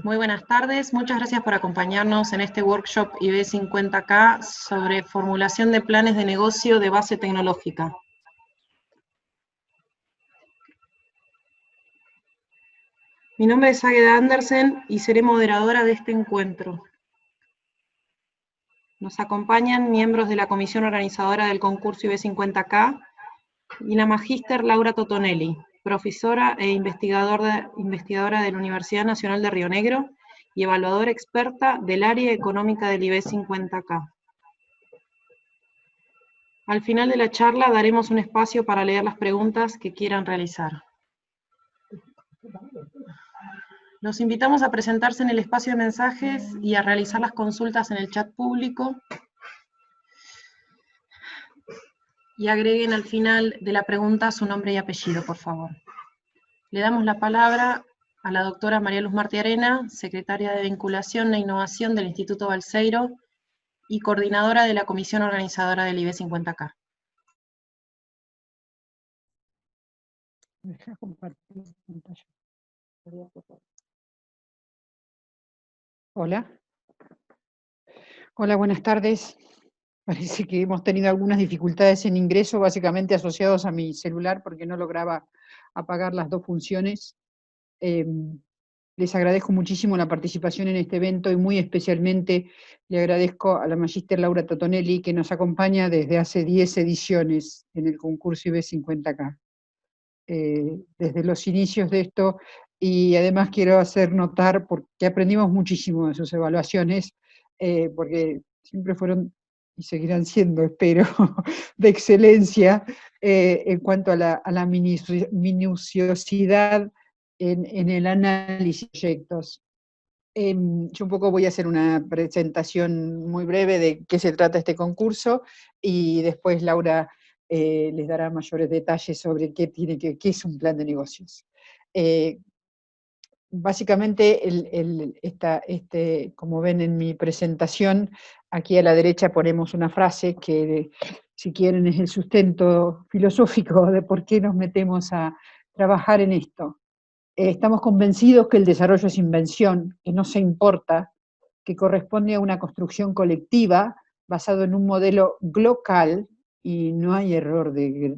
Muy buenas tardes, muchas gracias por acompañarnos en este workshop IB50K sobre formulación de planes de negocio de base tecnológica. Mi nombre es Águeda Andersen y seré moderadora de este encuentro. Nos acompañan miembros de la comisión organizadora del concurso IB50K y la magíster Laura Totonelli, profesora e investigadora de la Universidad Nacional de Río Negro y evaluadora experta del área económica del IB50K. Al final de la charla daremos un espacio para leer las preguntas que quieran realizar. Los invitamos a presentarse en el espacio de mensajes y a realizar las consultas en el chat público. Y agreguen al final de la pregunta su nombre y apellido, por favor. Le damos la palabra a la doctora María Luz Martí Arena, secretaria de Vinculación e Innovación del Instituto Balseiro y coordinadora de la comisión organizadora del IB50K. Deja compartir pantalla. Hola. Hola, buenas tardes. Parece que hemos tenido algunas dificultades en ingreso, básicamente asociados a mi celular, porque no lograba apagar las dos funciones. Les agradezco muchísimo la participación en este evento y muy especialmente le agradezco a la magíster Laura Totonelli, que nos acompaña desde hace 10 ediciones en el concurso IB50K. Desde los inicios de esto, y además quiero hacer notar, porque aprendimos muchísimo de sus evaluaciones, porque siempre fueron y seguirán siendo, espero, de excelencia en cuanto a la minuciosidad en el análisis de proyectos. Yo un poco voy a hacer una presentación muy breve de qué se trata este concurso, y después Laura les dará mayores detalles sobre qué es un plan de negocios. Básicamente, como ven en mi presentación, aquí a la derecha ponemos una frase que, si quieren, es el sustento filosófico de por qué nos metemos a trabajar en esto. Estamos convencidos que el desarrollo es invención, que no se importa, que corresponde a una construcción colectiva basado en un modelo glocal, y no hay error de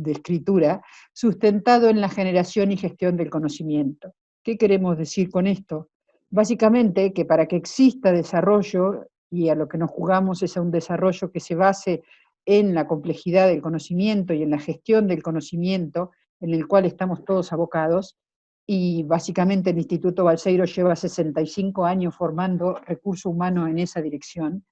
escritura, sustentado en la generación y gestión del conocimiento. ¿Qué queremos decir con esto? Básicamente que para que exista desarrollo, y a lo que nos jugamos es a un desarrollo que se base en la complejidad del conocimiento y en la gestión del conocimiento, en el cual estamos todos abocados, y básicamente el Instituto Balseiro lleva 65 años formando recurso humano en esa dirección.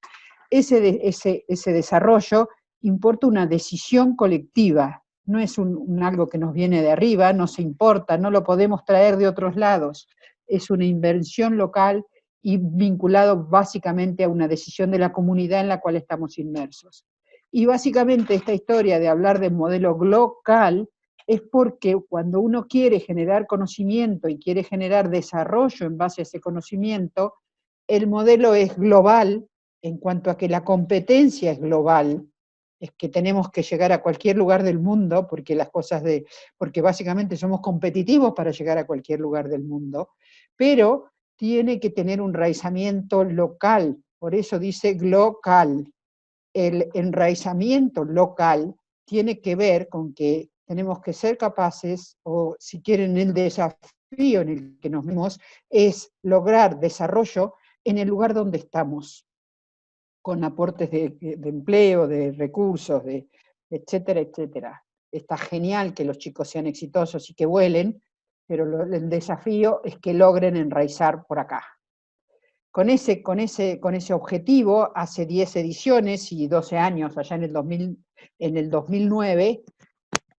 Ese desarrollo importa una decisión colectiva, no es algo que nos viene de arriba, no se importa, no lo podemos traer de otros lados, es una invención local y vinculado básicamente a una decisión de la comunidad en la cual estamos inmersos. Y básicamente esta historia de hablar de modelo glocal es porque cuando uno quiere generar conocimiento y quiere generar desarrollo en base a ese conocimiento, el modelo es global en cuanto a que la competencia es global, es que tenemos que llegar a cualquier lugar del mundo, porque básicamente somos competitivos para llegar a cualquier lugar del mundo, pero tiene que tener un enraizamiento local, por eso dice glocal. El enraizamiento local tiene que ver con que tenemos que ser capaces, o si quieren el desafío en el que nos vemos, es lograr desarrollo en el lugar donde estamos, con aportes de empleo, de recursos, etcétera, etcétera. Está genial que los chicos sean exitosos y que vuelen, pero el desafío es que logren enraizar por acá. Con ese objetivo, hace 10 ediciones y 12 años, allá en el 2009,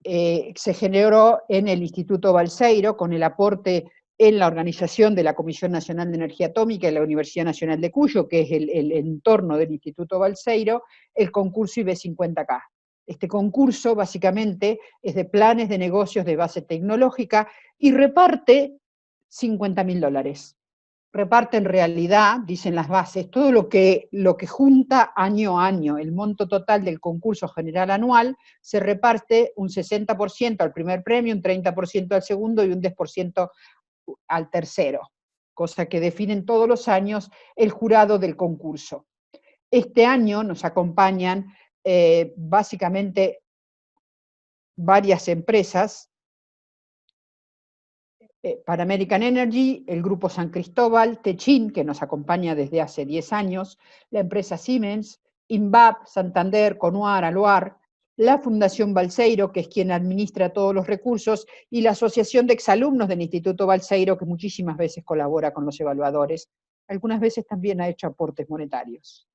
se generó en el Instituto Balseiro, con el aporte en la organización de la Comisión Nacional de Energía Atómica y la Universidad Nacional de Cuyo, que es el entorno del Instituto Balseiro, el concurso IB50K. Este concurso básicamente es de planes de negocios de base tecnológica y reparte $50.000. Reparte en realidad, dicen las bases, todo lo que junta año a año. El monto total del concurso general anual se reparte un 60% al primer premio, un 30% al segundo y un 10% al tercero, cosa que definen todos los años el jurado del concurso. Este año nos acompañan básicamente varias empresas, Pan American Energy, el Grupo San Cristóbal, Techin, que nos acompaña desde hace 10 años, la empresa Siemens, INVAP, Santander, Conuar, Aluar, la Fundación Balseiro, que es quien administra todos los recursos, y la Asociación de Exalumnos del Instituto Balseiro, que muchísimas veces colabora con los evaluadores, algunas veces también ha hecho aportes monetarios.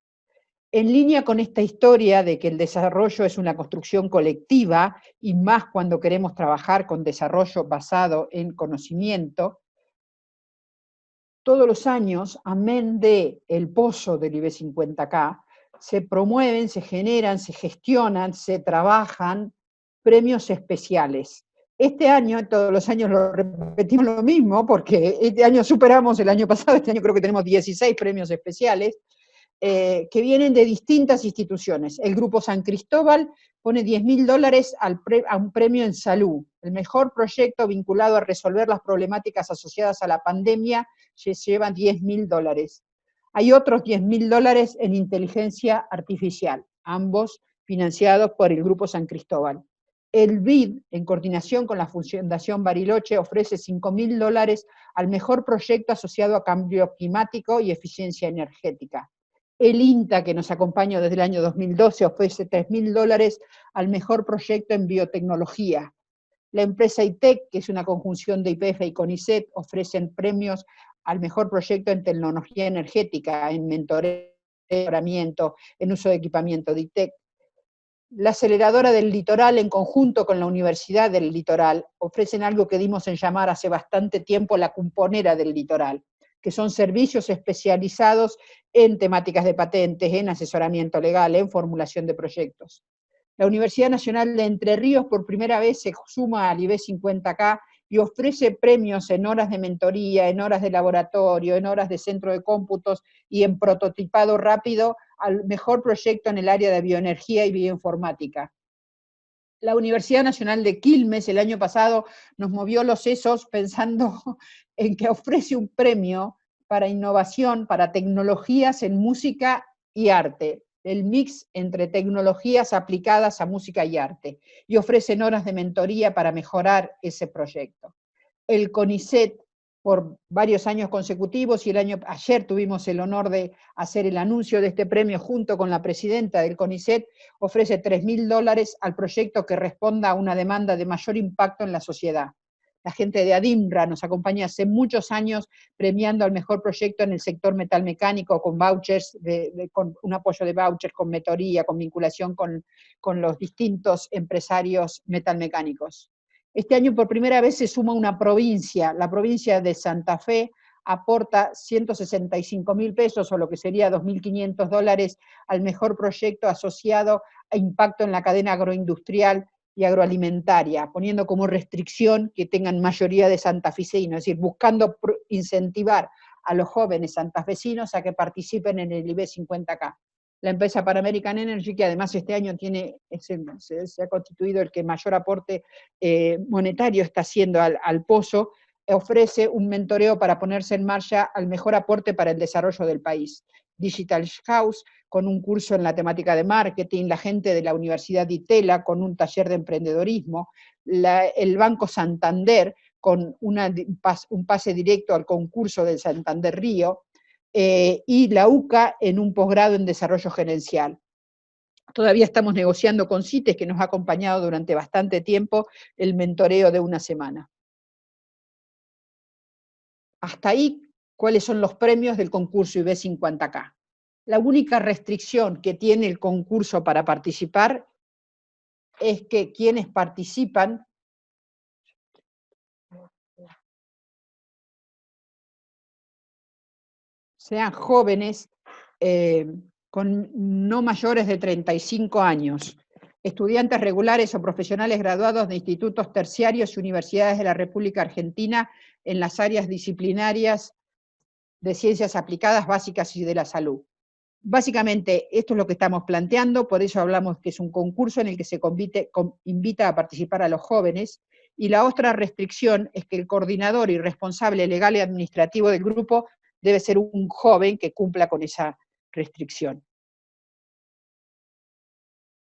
En línea con esta historia de que el desarrollo es una construcción colectiva, y más cuando queremos trabajar con desarrollo basado en conocimiento, todos los años, amén de el pozo del IB 50K, se promueven, se generan, se gestionan, se trabajan premios especiales. Este año, todos los años lo repetimos lo mismo, porque este año superamos el año pasado, este año creo que tenemos 16 premios especiales, que vienen de distintas instituciones. El Grupo San Cristóbal pone $10.000 a un premio en salud. El mejor proyecto vinculado a resolver las problemáticas asociadas a la pandemia se lleva $10.000. Hay otros $10.000 en inteligencia artificial, ambos financiados por el Grupo San Cristóbal. El BID, en coordinación con la Fundación Bariloche, ofrece $5.000 al mejor proyecto asociado a cambio climático y eficiencia energética. El INTA, que nos acompaña desde el año 2012, ofrece $3.000 al mejor proyecto en biotecnología. La empresa ITEC, que es una conjunción de YPF y CONICET, ofrecen premios al mejor proyecto en tecnología energética, en mentoramiento, en uso de equipamiento de ITEC. La aceleradora del litoral, en conjunto con la Universidad del Litoral, ofrecen algo que dimos en llamar hace bastante tiempo la cumponera del litoral, que son servicios especializados en temáticas de patentes, en asesoramiento legal, en formulación de proyectos. La Universidad Nacional de Entre Ríos por primera vez se suma al IB 50K y ofrece premios en horas de mentoría, en horas de laboratorio, en horas de centro de cómputos y en prototipado rápido al mejor proyecto en el área de bioenergía y bioinformática. La Universidad Nacional de Quilmes el año pasado nos movió los sesos pensando en que ofrece un premio para innovación, para tecnologías en música y arte, el mix entre tecnologías aplicadas a música y arte, y ofrecen horas de mentoría para mejorar ese proyecto. El CONICET, por varios años consecutivos, y ayer tuvimos el honor de hacer el anuncio de este premio junto con la presidenta del CONICET, ofrece $3.000 al proyecto que responda a una demanda de mayor impacto en la sociedad. La gente de ADIMRA nos acompaña hace muchos años premiando al mejor proyecto en el sector metalmecánico con vouchers, con un apoyo de vouchers, con mentoría, con vinculación con los distintos empresarios metalmecánicos. Este año por primera vez se suma una provincia, la provincia de Santa Fe aporta $165.000, o lo que sería $2.500, al mejor proyecto asociado a impacto en la cadena agroindustrial y agroalimentaria, poniendo como restricción que tengan mayoría de santafesinos, es decir, buscando incentivar a los jóvenes santafesinos a que participen en el IB 50K. La empresa Pan American Energy, que además este año se ha constituido el que mayor aporte monetario está haciendo al pozo, ofrece un mentoreo para ponerse en marcha al mejor aporte para el desarrollo del país. Digital House, con un curso en la temática de marketing, la gente de la Universidad de Itela con un taller de emprendedorismo, el Banco Santander con un pase directo al concurso del Santander Río, y la UCA en un posgrado en desarrollo gerencial. Todavía estamos negociando con CITES, que nos ha acompañado durante bastante tiempo, el mentoreo de una semana. Hasta ahí, ¿cuáles son los premios del concurso IB 50K? La única restricción que tiene el concurso para participar es que quienes participan sean jóvenes con no mayores de 35 años, estudiantes regulares o profesionales graduados de institutos terciarios y universidades de la República Argentina en las áreas disciplinarias de ciencias aplicadas, básicas y de la salud. Básicamente, esto es lo que estamos planteando, por eso hablamos que es un concurso en el que se invita a participar a los jóvenes, Y la otra restricción es que el coordinador y responsable legal y administrativo del grupo debe ser un joven que cumpla con esa restricción.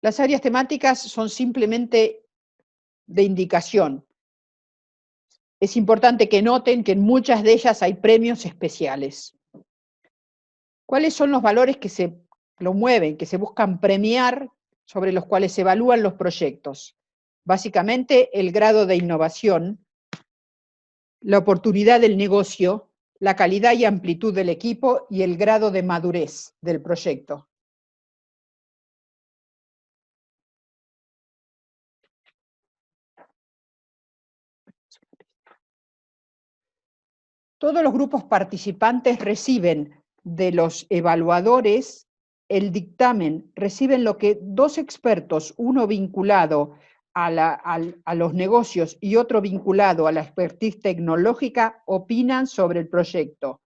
Las áreas temáticas son simplemente de indicación. Es importante que noten que en muchas de ellas hay premios especiales. ¿Cuáles son los valores que se promueven, que se buscan premiar, sobre los cuales se evalúan los proyectos? Básicamente, el grado de innovación, la oportunidad del negocio, la calidad y amplitud del equipo y el grado de madurez del proyecto. Todos los grupos participantes reciben de los evaluadores el dictamen, reciben lo que dos expertos, uno vinculado a los negocios y otro vinculado a la expertise tecnológica, opinan sobre el proyecto.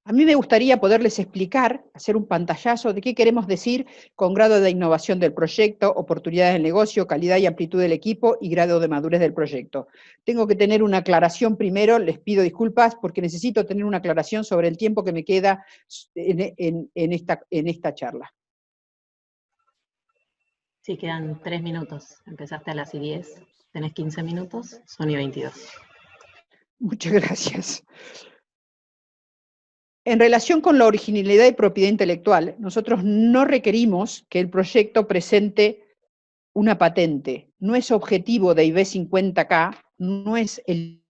A mí me gustaría poderles explicar, hacer un pantallazo de qué queremos decir con grado de innovación del proyecto, oportunidades del negocio, calidad y amplitud del equipo y grado de madurez del proyecto. Tengo que tener una aclaración primero, les pido disculpas porque necesito tener una aclaración sobre el tiempo que me queda en esta charla. Sí, quedan 3 minutos. Empezaste a las 10, tenés 15 minutos, son y 22. Muchas gracias. En relación con la originalidad y propiedad intelectual, nosotros no requerimos que el proyecto presente una patente. No es objetivo de IB 50K, no es el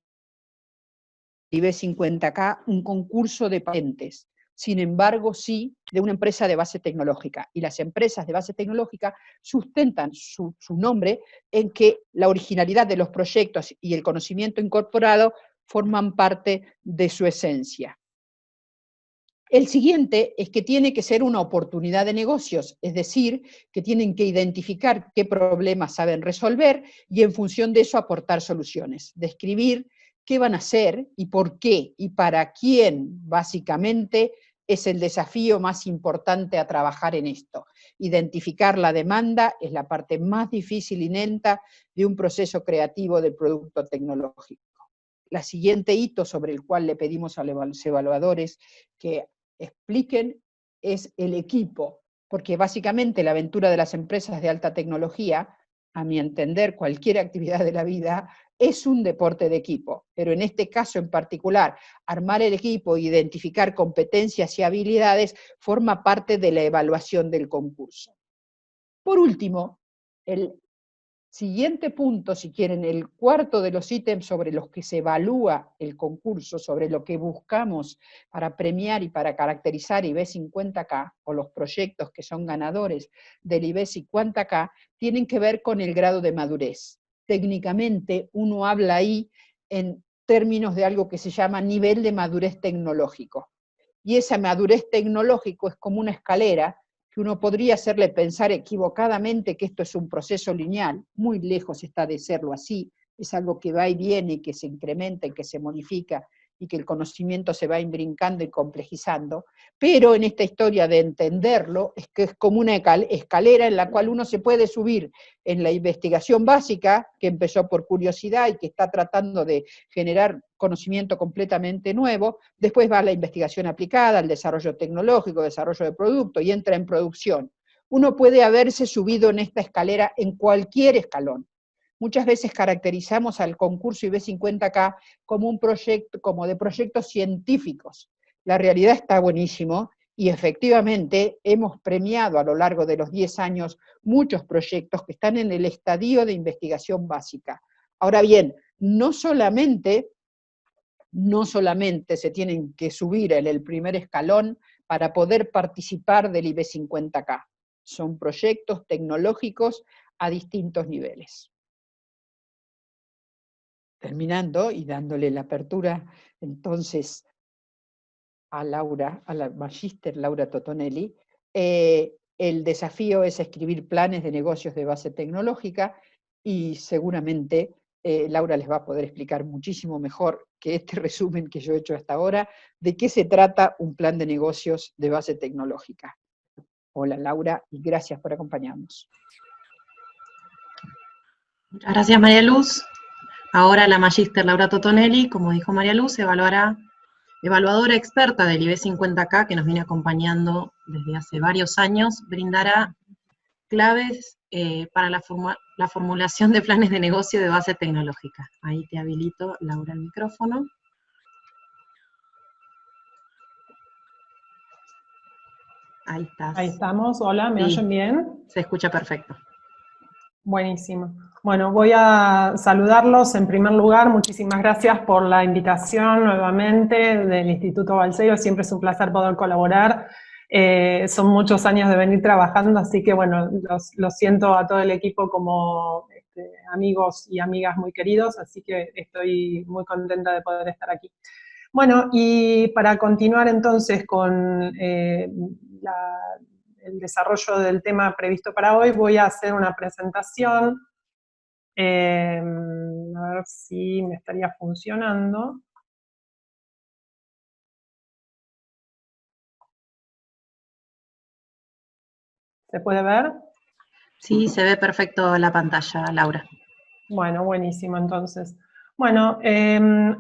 IB 50K un concurso de patentes. Sin embargo, sí de una empresa de base tecnológica. Y las empresas de base tecnológica sustentan su nombre en que la originalidad de los proyectos y el conocimiento incorporado forman parte de su esencia. El siguiente es que tiene que ser una oportunidad de negocios, es decir, que tienen que identificar qué problemas saben resolver y en función de eso aportar soluciones, describir qué van a hacer y por qué y para quién, básicamente, es el desafío más importante a trabajar en esto. Identificar la demanda es la parte más difícil y lenta de un proceso creativo del producto tecnológico. La siguiente hito sobre el cual le pedimos a los evaluadores que expliquen es el equipo, porque básicamente la aventura de las empresas de alta tecnología, a mi entender, cualquier actividad de la vida, es un deporte de equipo, pero en este caso en particular, armar el equipo e identificar competencias y habilidades forma parte de la evaluación del concurso. Por último, el siguiente punto, si quieren, el cuarto de los ítems sobre los que se evalúa el concurso, sobre lo que buscamos para premiar y para caracterizar IB 50K, o los proyectos que son ganadores del IB 50K, tienen que ver con el grado de madurez. Técnicamente, uno habla ahí en términos de algo que se llama nivel de madurez tecnológico. Y esa madurez tecnológico es como una escalera que uno podría hacerle pensar equivocadamente que esto es un proceso lineal, muy lejos está de serlo así, es algo que va y viene, que se incrementa y que se modifica, y que el conocimiento se va imbrincando y complejizando, pero en esta historia de entenderlo, es que es como una escalera en la cual uno se puede subir en la investigación básica, que empezó por curiosidad y que está tratando de generar conocimiento completamente nuevo, después va a la investigación aplicada, al desarrollo tecnológico, desarrollo de producto, y entra en producción. Uno puede haberse subido en esta escalera en cualquier escalón. Muchas veces caracterizamos al concurso IB 50K como un proyecto, como de proyectos científicos. La realidad está buenísimo y efectivamente hemos premiado a lo largo de los 10 años muchos proyectos que están en el estadio de investigación básica. Ahora bien, no solamente se tienen que subir en el primer escalón para poder participar del IB 50K. Son proyectos tecnológicos a distintos niveles. Terminando y dándole la apertura entonces a Laura, a la magíster Laura Totonelli, el desafío es escribir planes de negocios de base tecnológica, y seguramente Laura les va a poder explicar muchísimo mejor que este resumen que yo he hecho hasta ahora, de qué se trata un plan de negocios de base tecnológica. Hola Laura, y gracias por acompañarnos. Muchas gracias María Luz. Ahora la magíster Laura Totonelli, como dijo María Luz, evaluadora experta del IB 50K, que nos viene acompañando desde hace varios años, brindará claves para la formulación de planes de negocio de base tecnológica. Ahí te habilito, Laura, el micrófono. Ahí estás. Ahí estamos, hola, ¿me oyen bien? Se escucha perfecto. Buenísimo. Bueno, voy a saludarlos en primer lugar. Muchísimas gracias por la invitación nuevamente del Instituto Balseiro. Siempre es un placer poder colaborar. Son muchos años de venir trabajando, así que bueno, los siento a todo el equipo como amigos y amigas muy queridos, así que estoy muy contenta de poder estar aquí. Bueno, y para continuar entonces con el desarrollo del tema previsto para hoy, voy a hacer una presentación, a ver si me estaría funcionando. ¿Se puede ver? Sí, se ve perfecto la pantalla, Laura. Bueno, buenísimo entonces. Bueno,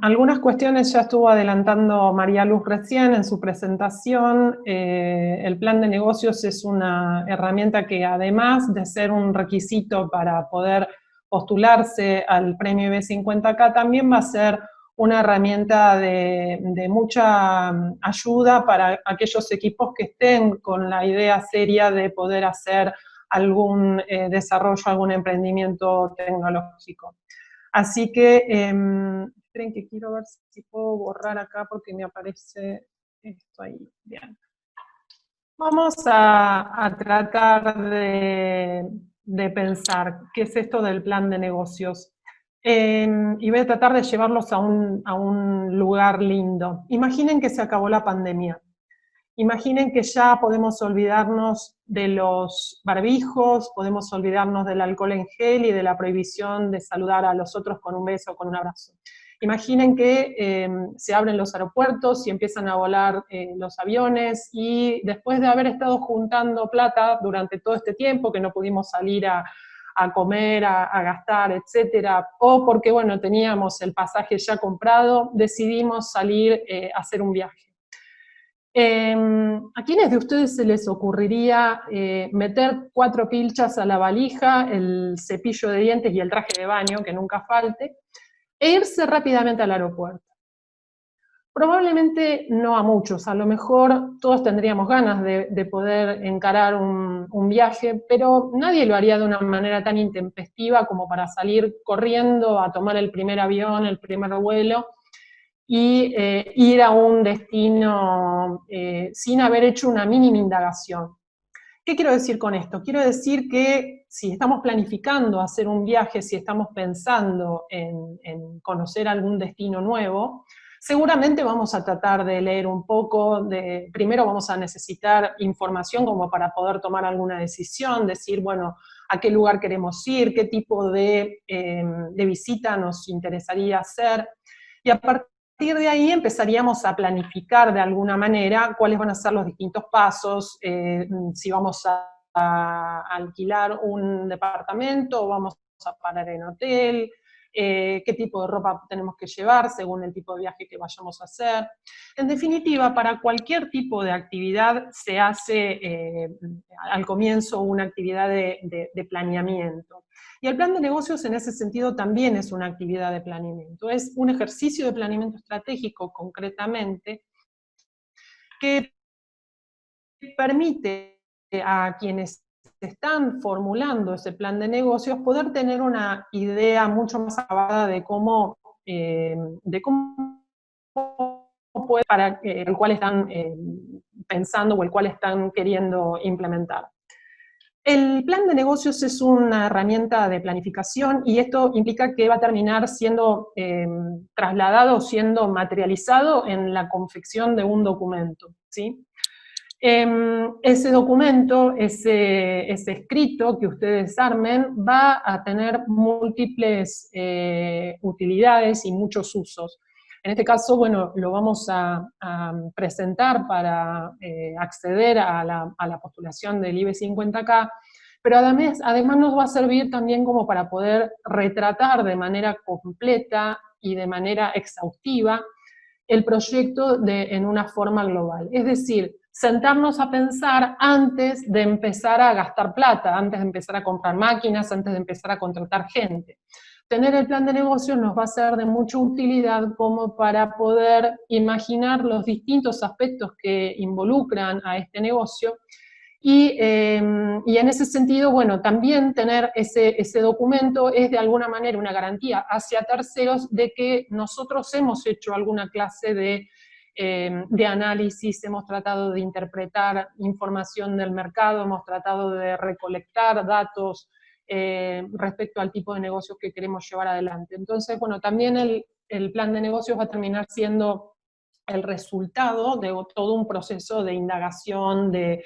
algunas cuestiones ya estuvo adelantando María Luz recién en su presentación. El plan de negocios es una herramienta que, además de ser un requisito para poder postularse al premio IB50K, también va a ser una herramienta de mucha ayuda para aquellos equipos que estén con la idea seria de poder hacer algún desarrollo, algún emprendimiento tecnológico. Así que, esperen que quiero ver si puedo borrar acá porque me aparece esto ahí. Bien. Vamos a tratar de pensar qué es esto del plan de negocios. Y voy a tratar de llevarlos a un lugar lindo. Imaginen que se acabó la pandemia. Imaginen que ya podemos olvidarnos de los barbijos, podemos olvidarnos del alcohol en gel y de la prohibición de saludar a los otros con un beso o con un abrazo. Imaginen que se abren los aeropuertos y empiezan a volar los aviones, y después de haber estado juntando plata durante todo este tiempo, que no pudimos salir a comer, a gastar, etcétera, o porque, bueno, teníamos el pasaje ya comprado, decidimos salir a hacer un viaje. ¿A quiénes de ustedes se les ocurriría meter 4 pilchas a la valija, el cepillo de dientes y el traje de baño, que nunca falte, e irse rápidamente al aeropuerto? Probablemente no a muchos, a lo mejor todos tendríamos ganas de poder encarar un viaje, pero nadie lo haría de una manera tan intempestiva como para salir corriendo a tomar el primer avión, el primer vuelo, y ir a un destino sin haber hecho una mínima indagación. ¿Qué quiero decir con esto? Quiero decir que si estamos planificando hacer un viaje, si estamos pensando en conocer algún destino nuevo, seguramente vamos a tratar de leer un poco, primero vamos a necesitar información como para poder tomar alguna decisión, decir, bueno, a qué lugar queremos ir, qué tipo de visita nos interesaría hacer, y a partir de ahí empezaríamos a planificar de alguna manera cuáles van a ser los distintos pasos, si vamos a alquilar un departamento o vamos a parar en hotel, qué tipo de ropa tenemos que llevar según el tipo de viaje que vayamos a hacer. En definitiva, para cualquier tipo de actividad se hace al comienzo una actividad de planeamiento. Y el plan de negocios en ese sentido también es una actividad de planeamiento, es un ejercicio de planeamiento estratégico concretamente que permite a quienes están formulando ese plan de negocios poder tener una idea mucho más acabada de cómo puede, para el cual están pensando o el cual están queriendo implementar. El plan de negocios es una herramienta de planificación, y esto implica que va a terminar siendo trasladado, siendo materializado en la confección de un documento, ¿sí? Ese documento, ese escrito que ustedes armen, va a tener múltiples utilidades y muchos usos. En este caso, bueno, lo vamos a presentar para acceder a la postulación del IBE 50K, pero además nos va a servir también como para poder retratar de manera completa y de manera exhaustiva el proyecto en una forma global. Es decir, sentarnos a pensar antes de empezar a gastar plata, antes de empezar a comprar máquinas, antes de empezar a contratar gente. Tener el plan de negocios nos va a ser de mucha utilidad como para poder imaginar los distintos aspectos que involucran a este negocio. Y en ese sentido, bueno, también tener ese documento es de alguna manera una garantía hacia terceros de que nosotros hemos hecho alguna clase de análisis, hemos tratado de interpretar información del mercado, hemos tratado de recolectar datos respecto al tipo de negocios que queremos llevar adelante. Entonces, bueno, también el plan de negocios va a terminar siendo el resultado de todo un proceso de indagación, de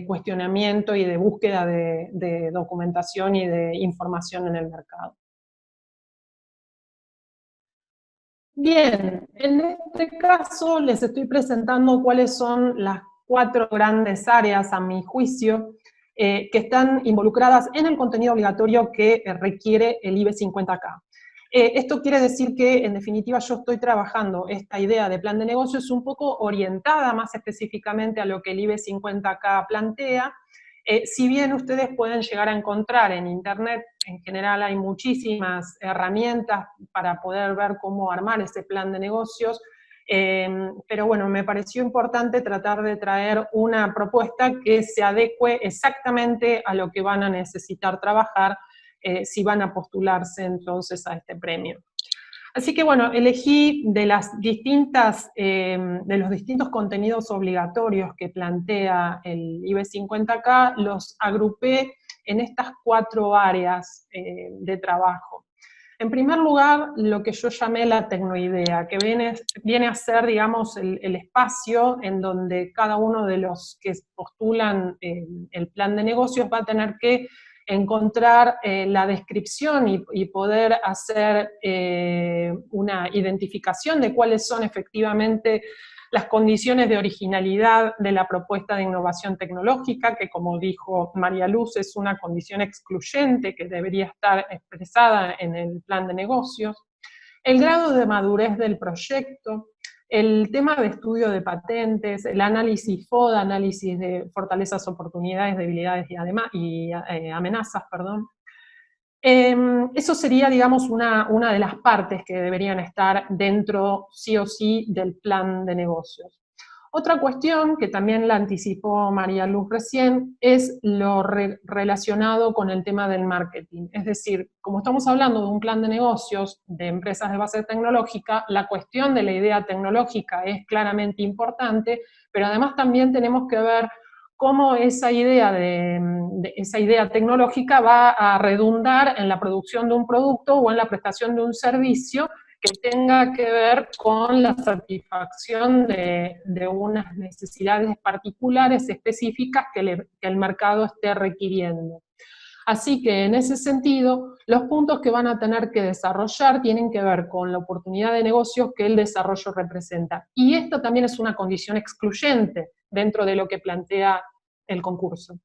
cuestionamiento y de búsqueda de documentación y de información en el mercado. Bien, en este caso les estoy presentando cuáles son las 4 grandes áreas, a mi juicio, que están involucradas en el contenido obligatorio que requiere el IBE 50K. Esto quiere decir que, en definitiva, yo estoy trabajando esta idea de plan de negocios un poco orientada más específicamente a lo que el IBE 50K plantea. Si bien ustedes pueden llegar a encontrar en Internet, en general hay muchísimas herramientas para poder ver cómo armar ese plan de negocios, pero bueno, me pareció importante tratar de traer una propuesta que se adecue exactamente a lo que van a necesitar trabajar si van a postularse entonces a este premio. Así que bueno, elegí de los distintos contenidos obligatorios que plantea el IBE 50K, los agrupé en estas 4 áreas de trabajo. En primer lugar, lo que yo llamé la tecnoidea, que viene a ser, digamos, el espacio en donde cada uno de los que postulan el plan de negocios va a tener que encontrar la descripción y poder hacer una identificación de cuáles son efectivamente las condiciones de originalidad de la propuesta de innovación tecnológica, que como dijo María Luz, es una condición excluyente que debería estar expresada en el plan de negocios, el grado de madurez del proyecto, el tema de estudio de patentes, el análisis FODA, análisis de fortalezas, oportunidades, debilidades y amenazas, perdón. Eso sería, digamos, una de las partes que deberían estar dentro, sí o sí, del plan de negocios. Otra cuestión, que también la anticipó María Luz recién, es lo relacionado con el tema del marketing. Es decir, como estamos hablando de un plan de negocios de empresas de base tecnológica, la cuestión de la idea tecnológica es claramente importante, pero además también tenemos que ver cómo esa idea tecnológica va a redundar en la producción de un producto o en la prestación de un servicio que tenga que ver con la satisfacción de unas necesidades particulares, específicas que el mercado esté requiriendo. Así que en ese sentido, los puntos que van a tener que desarrollar tienen que ver con la oportunidad de negocios que el desarrollo representa. Y esto también es una condición excluyente dentro de lo que plantea el concurso.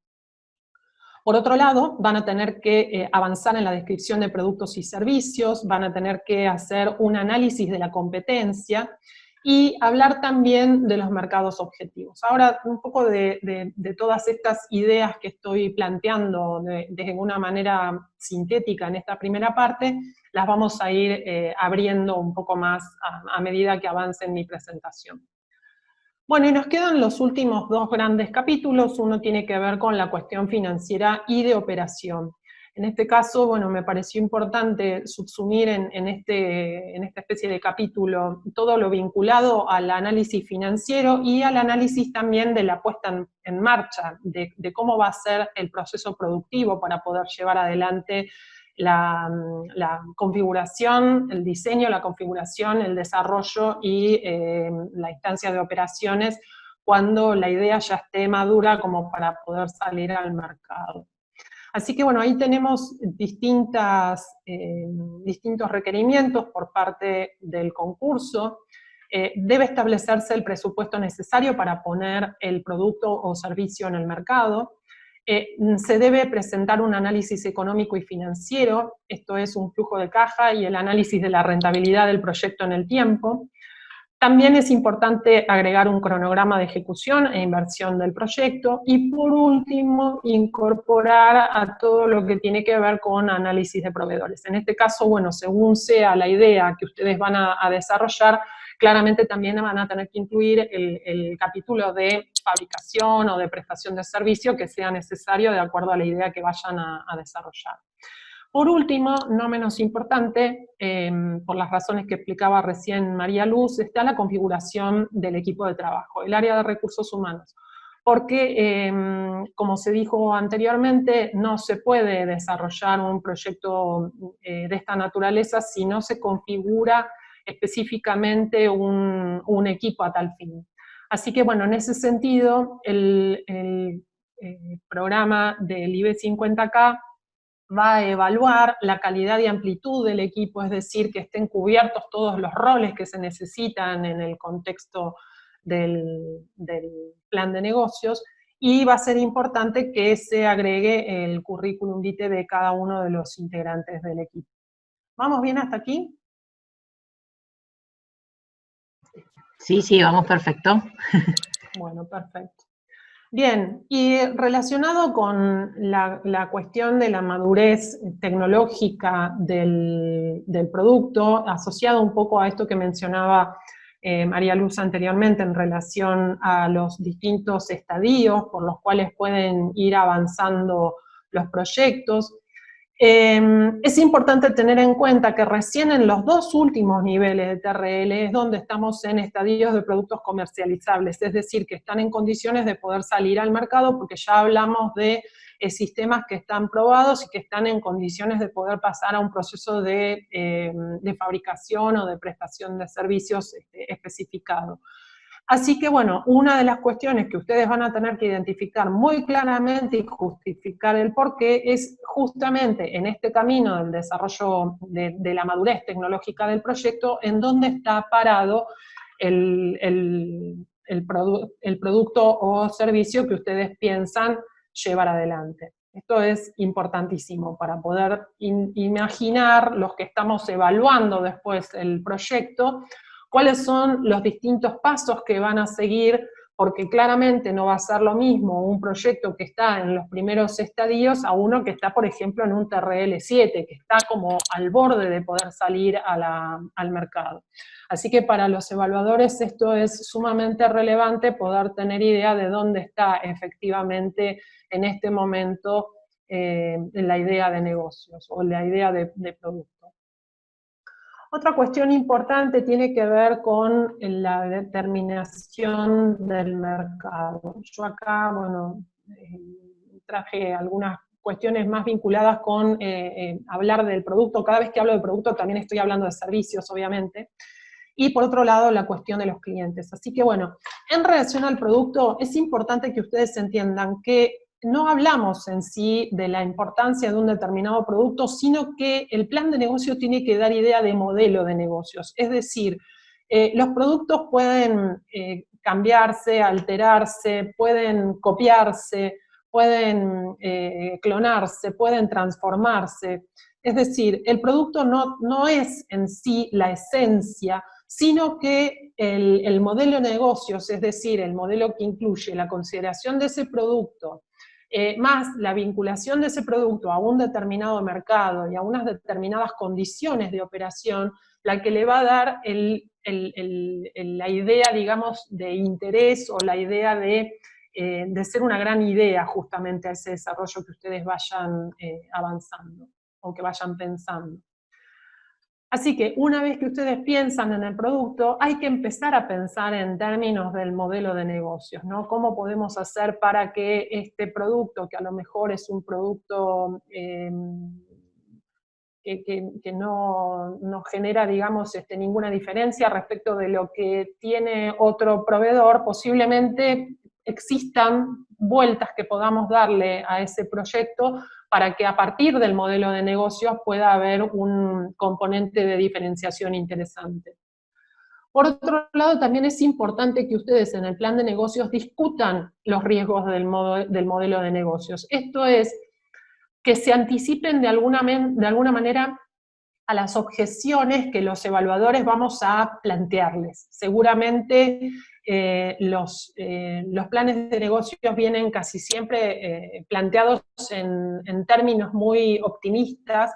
Por otro lado, van a tener que avanzar en la descripción de productos y servicios, van a tener que hacer un análisis de la competencia y hablar también de los mercados objetivos. Ahora, un poco de todas estas ideas que estoy planteando de una manera sintética en esta primera parte, las vamos a ir abriendo un poco más a medida que avance en mi presentación. Bueno, y nos quedan los últimos 2 grandes capítulos. Uno tiene que ver con la cuestión financiera y de operación. En este caso, bueno, me pareció importante subsumir en esta especie de capítulo todo lo vinculado al análisis financiero y al análisis también de la puesta en marcha, de cómo va a ser el proceso productivo para poder llevar adelante la configuración, el diseño, la configuración, el desarrollo y la instancia de operaciones cuando la idea ya esté madura como para poder salir al mercado. Así que bueno, ahí tenemos distintos requerimientos por parte del concurso. Debe establecerse el presupuesto necesario para poner el producto o servicio en el mercado. Se debe presentar un análisis económico y financiero, esto es un flujo de caja y el análisis de la rentabilidad del proyecto en el tiempo. También es importante agregar un cronograma de ejecución e inversión del proyecto y por último incorporar a todo lo que tiene que ver con análisis de proveedores. En este caso, bueno, según sea la idea que ustedes van a desarrollar, claramente también van a tener que incluir el capítulo de fabricación o de prestación de servicio que sea necesario de acuerdo a la idea que vayan a desarrollar. Por último, no menos importante, por las razones que explicaba recién María Luz, está la configuración del equipo de trabajo, el área de recursos humanos. Porque, como se dijo anteriormente, no se puede desarrollar un proyecto de esta naturaleza si no se configura específicamente un equipo a tal fin. Así que, bueno, en ese sentido, el programa del IB 50K va a evaluar la calidad y amplitud del equipo, es decir, que estén cubiertos todos los roles que se necesitan en el contexto del plan de negocios, y va a ser importante que se agregue el currículum vitae de cada uno de los integrantes del equipo. ¿Vamos bien hasta aquí? Sí, sí, vamos perfecto. Bueno, perfecto. Bien, y relacionado con la cuestión de la madurez tecnológica del producto, asociado un poco a esto que mencionaba María Luz anteriormente en relación a los distintos estadios por los cuales pueden ir avanzando los proyectos, es importante tener en cuenta que recién en los dos últimos niveles de TRL es donde estamos en estadios de productos comercializables, es decir, que están en condiciones de poder salir al mercado porque ya hablamos de sistemas que están probados y que están en condiciones de poder pasar a un proceso de fabricación o de prestación de servicios especificado. Así que bueno, una de las cuestiones que ustedes van a tener que identificar muy claramente y justificar el porqué es justamente en este camino del desarrollo de la madurez tecnológica del proyecto, en dónde está parado el producto o servicio que ustedes piensan llevar adelante. Esto es importantísimo para poder imaginar los que estamos evaluando después el proyecto, cuáles son los distintos pasos que van a seguir, porque claramente no va a ser lo mismo un proyecto que está en los primeros estadios a uno que está, por ejemplo, en un TRL7, que está como al borde de poder salir al mercado. Así que para los evaluadores esto es sumamente relevante, poder tener idea de dónde está efectivamente en este momento la idea de negocios o la idea de producto. Otra cuestión importante tiene que ver con la determinación del mercado. Yo acá, bueno, traje algunas cuestiones más vinculadas con hablar del producto. Cada vez que hablo de producto también estoy hablando de servicios, obviamente. Y por otro lado, la cuestión de los clientes. Así que bueno, en relación al producto, es importante que ustedes entiendan que no hablamos en sí de la importancia de un determinado producto, sino que el plan de negocio tiene que dar idea de modelo de negocios. Es decir, los productos pueden cambiarse, alterarse, pueden copiarse, pueden clonarse, pueden transformarse. Es decir, el producto no es en sí la esencia, sino que el modelo de negocios, es decir, el modelo que incluye la consideración de ese producto, más la vinculación de ese producto a un determinado mercado y a unas determinadas condiciones de operación, la que le va a dar la idea, digamos, de interés o la idea de ser una gran idea justamente a ese desarrollo que ustedes vayan avanzando o que vayan pensando. Así que una vez que ustedes piensan en el producto, hay que empezar a pensar en términos del modelo de negocios, ¿no? ¿Cómo podemos hacer para que este producto, que a lo mejor es un producto que no genera, digamos, ninguna diferencia respecto de lo que tiene otro proveedor, posiblemente existan vueltas que podamos darle a ese proyecto para que a partir del modelo de negocios pueda haber un componente de diferenciación interesante. Por otro lado, también es importante que ustedes en el plan de negocios discutan los riesgos del modelo de negocios. Esto es, que se anticipen de alguna manera a las objeciones que los evaluadores vamos a plantearles. Seguramente los planes de negocios vienen casi siempre planteados en términos muy optimistas,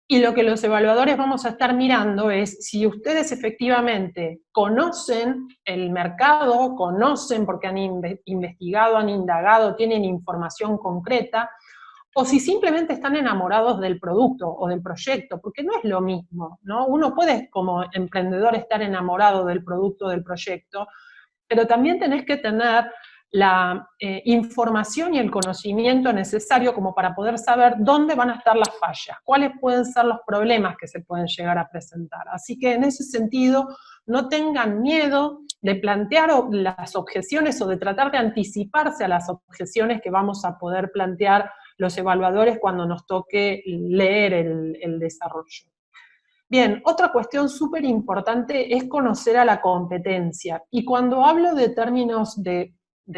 y lo que los evaluadores vamos a estar mirando es si ustedes efectivamente conocen el mercado, conocen porque han investigado, han indagado, tienen información concreta, o si simplemente están enamorados del producto o del proyecto, porque no es lo mismo, ¿no? Uno puede como emprendedor estar enamorado del producto o del proyecto, pero también tenés que tener la información y el conocimiento necesario como para poder saber dónde van a estar las fallas, cuáles pueden ser los problemas que se pueden llegar a presentar. Así que en ese sentido, no tengan miedo de plantear las objeciones o de tratar de anticiparse a las objeciones que vamos a poder plantear los evaluadores cuando nos toque leer el desarrollo. Bien, otra cuestión súper importante es conocer a la competencia. Y cuando hablo de términos de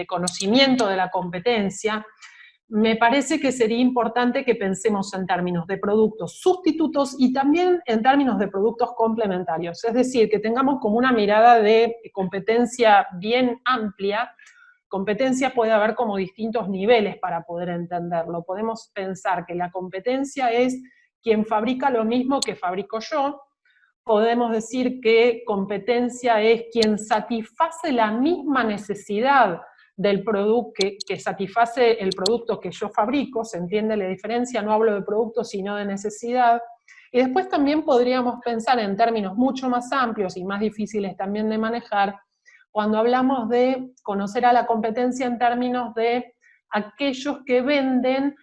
conocimiento de la competencia, me parece que sería importante que pensemos en términos de productos sustitutos y también en términos de productos complementarios. Es decir, que tengamos como una mirada de competencia bien amplia. Competencia puede haber como distintos niveles para poder entenderlo. Podemos pensar que la competencia es quien fabrica lo mismo que fabrico yo. Podemos decir que competencia es quien satisface la misma necesidad del producto, que satisface el producto que yo fabrico, ¿se entiende la diferencia? No hablo de producto, sino de necesidad. Y después también podríamos pensar en términos mucho más amplios y más difíciles también de manejar, cuando hablamos de conocer a la competencia en términos de aquellos que venden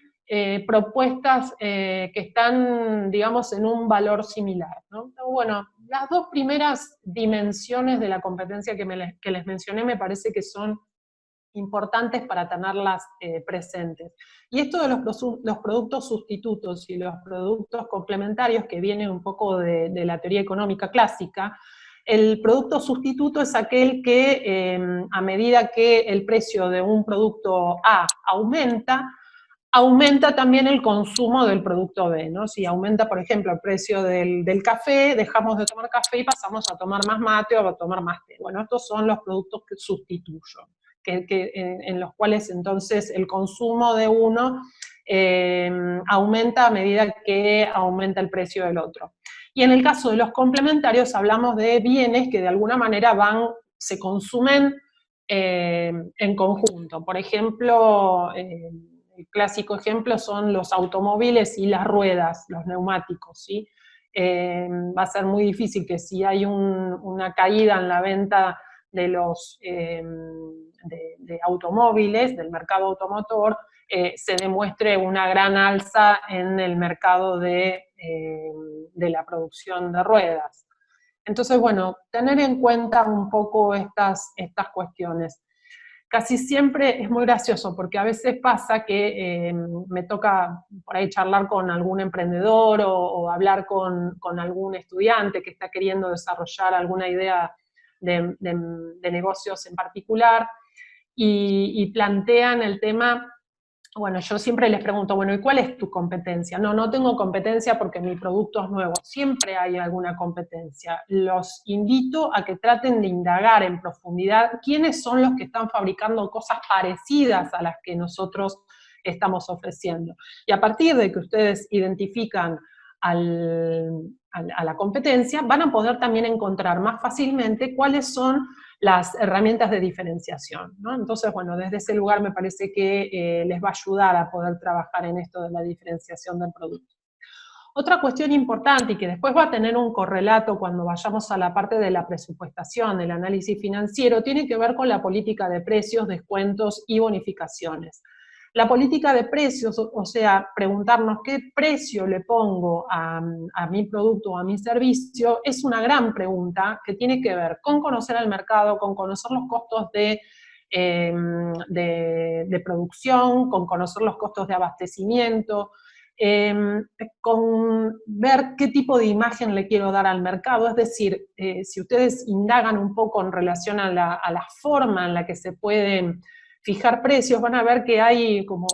propuestas que están, digamos, en un valor similar, ¿no? Bueno, las dos primeras dimensiones de la competencia que les mencioné me parece que son importantes para tenerlas presentes. Y esto de los productos sustitutos y los productos complementarios, que vienen un poco de la teoría económica clásica, el producto sustituto es aquel que a medida que el precio de un producto A aumenta también el consumo del producto B, ¿no? Si aumenta, por ejemplo, el precio del café, dejamos de tomar café y pasamos a tomar más mate o a tomar más té. Bueno, estos son los productos que sustituyo, en los cuales entonces el consumo de uno aumenta a medida que aumenta el precio del otro. Y en el caso de los complementarios hablamos de bienes que de alguna manera se consumen en conjunto. Por ejemplo, el clásico ejemplo son los automóviles y las ruedas, los neumáticos, ¿sí? Va a ser muy difícil que si hay una caída en la venta de los de automóviles, del mercado automotor, se demuestre una gran alza en el mercado de la producción de ruedas. Entonces, bueno, tener en cuenta un poco estas cuestiones. Casi siempre es muy gracioso, porque a veces pasa que me toca por ahí charlar con algún emprendedor o hablar con algún estudiante que está queriendo desarrollar alguna idea de negocios en particular, y plantean el tema. Bueno, yo siempre les pregunto, bueno, ¿y cuál es tu competencia? No tengo competencia porque mi producto es nuevo. Siempre hay alguna competencia. Los invito a que traten de indagar en profundidad quiénes son los que están fabricando cosas parecidas a las que nosotros estamos ofreciendo. Y a partir de que ustedes identifican a la competencia, van a poder también encontrar más fácilmente cuáles son las herramientas de diferenciación, ¿no? Entonces, bueno, desde ese lugar me parece que les va a ayudar a poder trabajar en esto de la diferenciación del producto. Otra cuestión importante y que después va a tener un correlato cuando vayamos a la parte de la presupuestación, del análisis financiero, tiene que ver con la política de precios, descuentos y bonificaciones. La política de precios, o sea, preguntarnos qué precio le pongo a mi producto o a mi servicio, es una gran pregunta que tiene que ver con conocer el mercado, con conocer los costos de producción, con conocer los costos de abastecimiento, con ver qué tipo de imagen le quiero dar al mercado. Es decir, si ustedes indagan un poco en relación a la forma en la que se pueden fijar precios, van a ver que hay como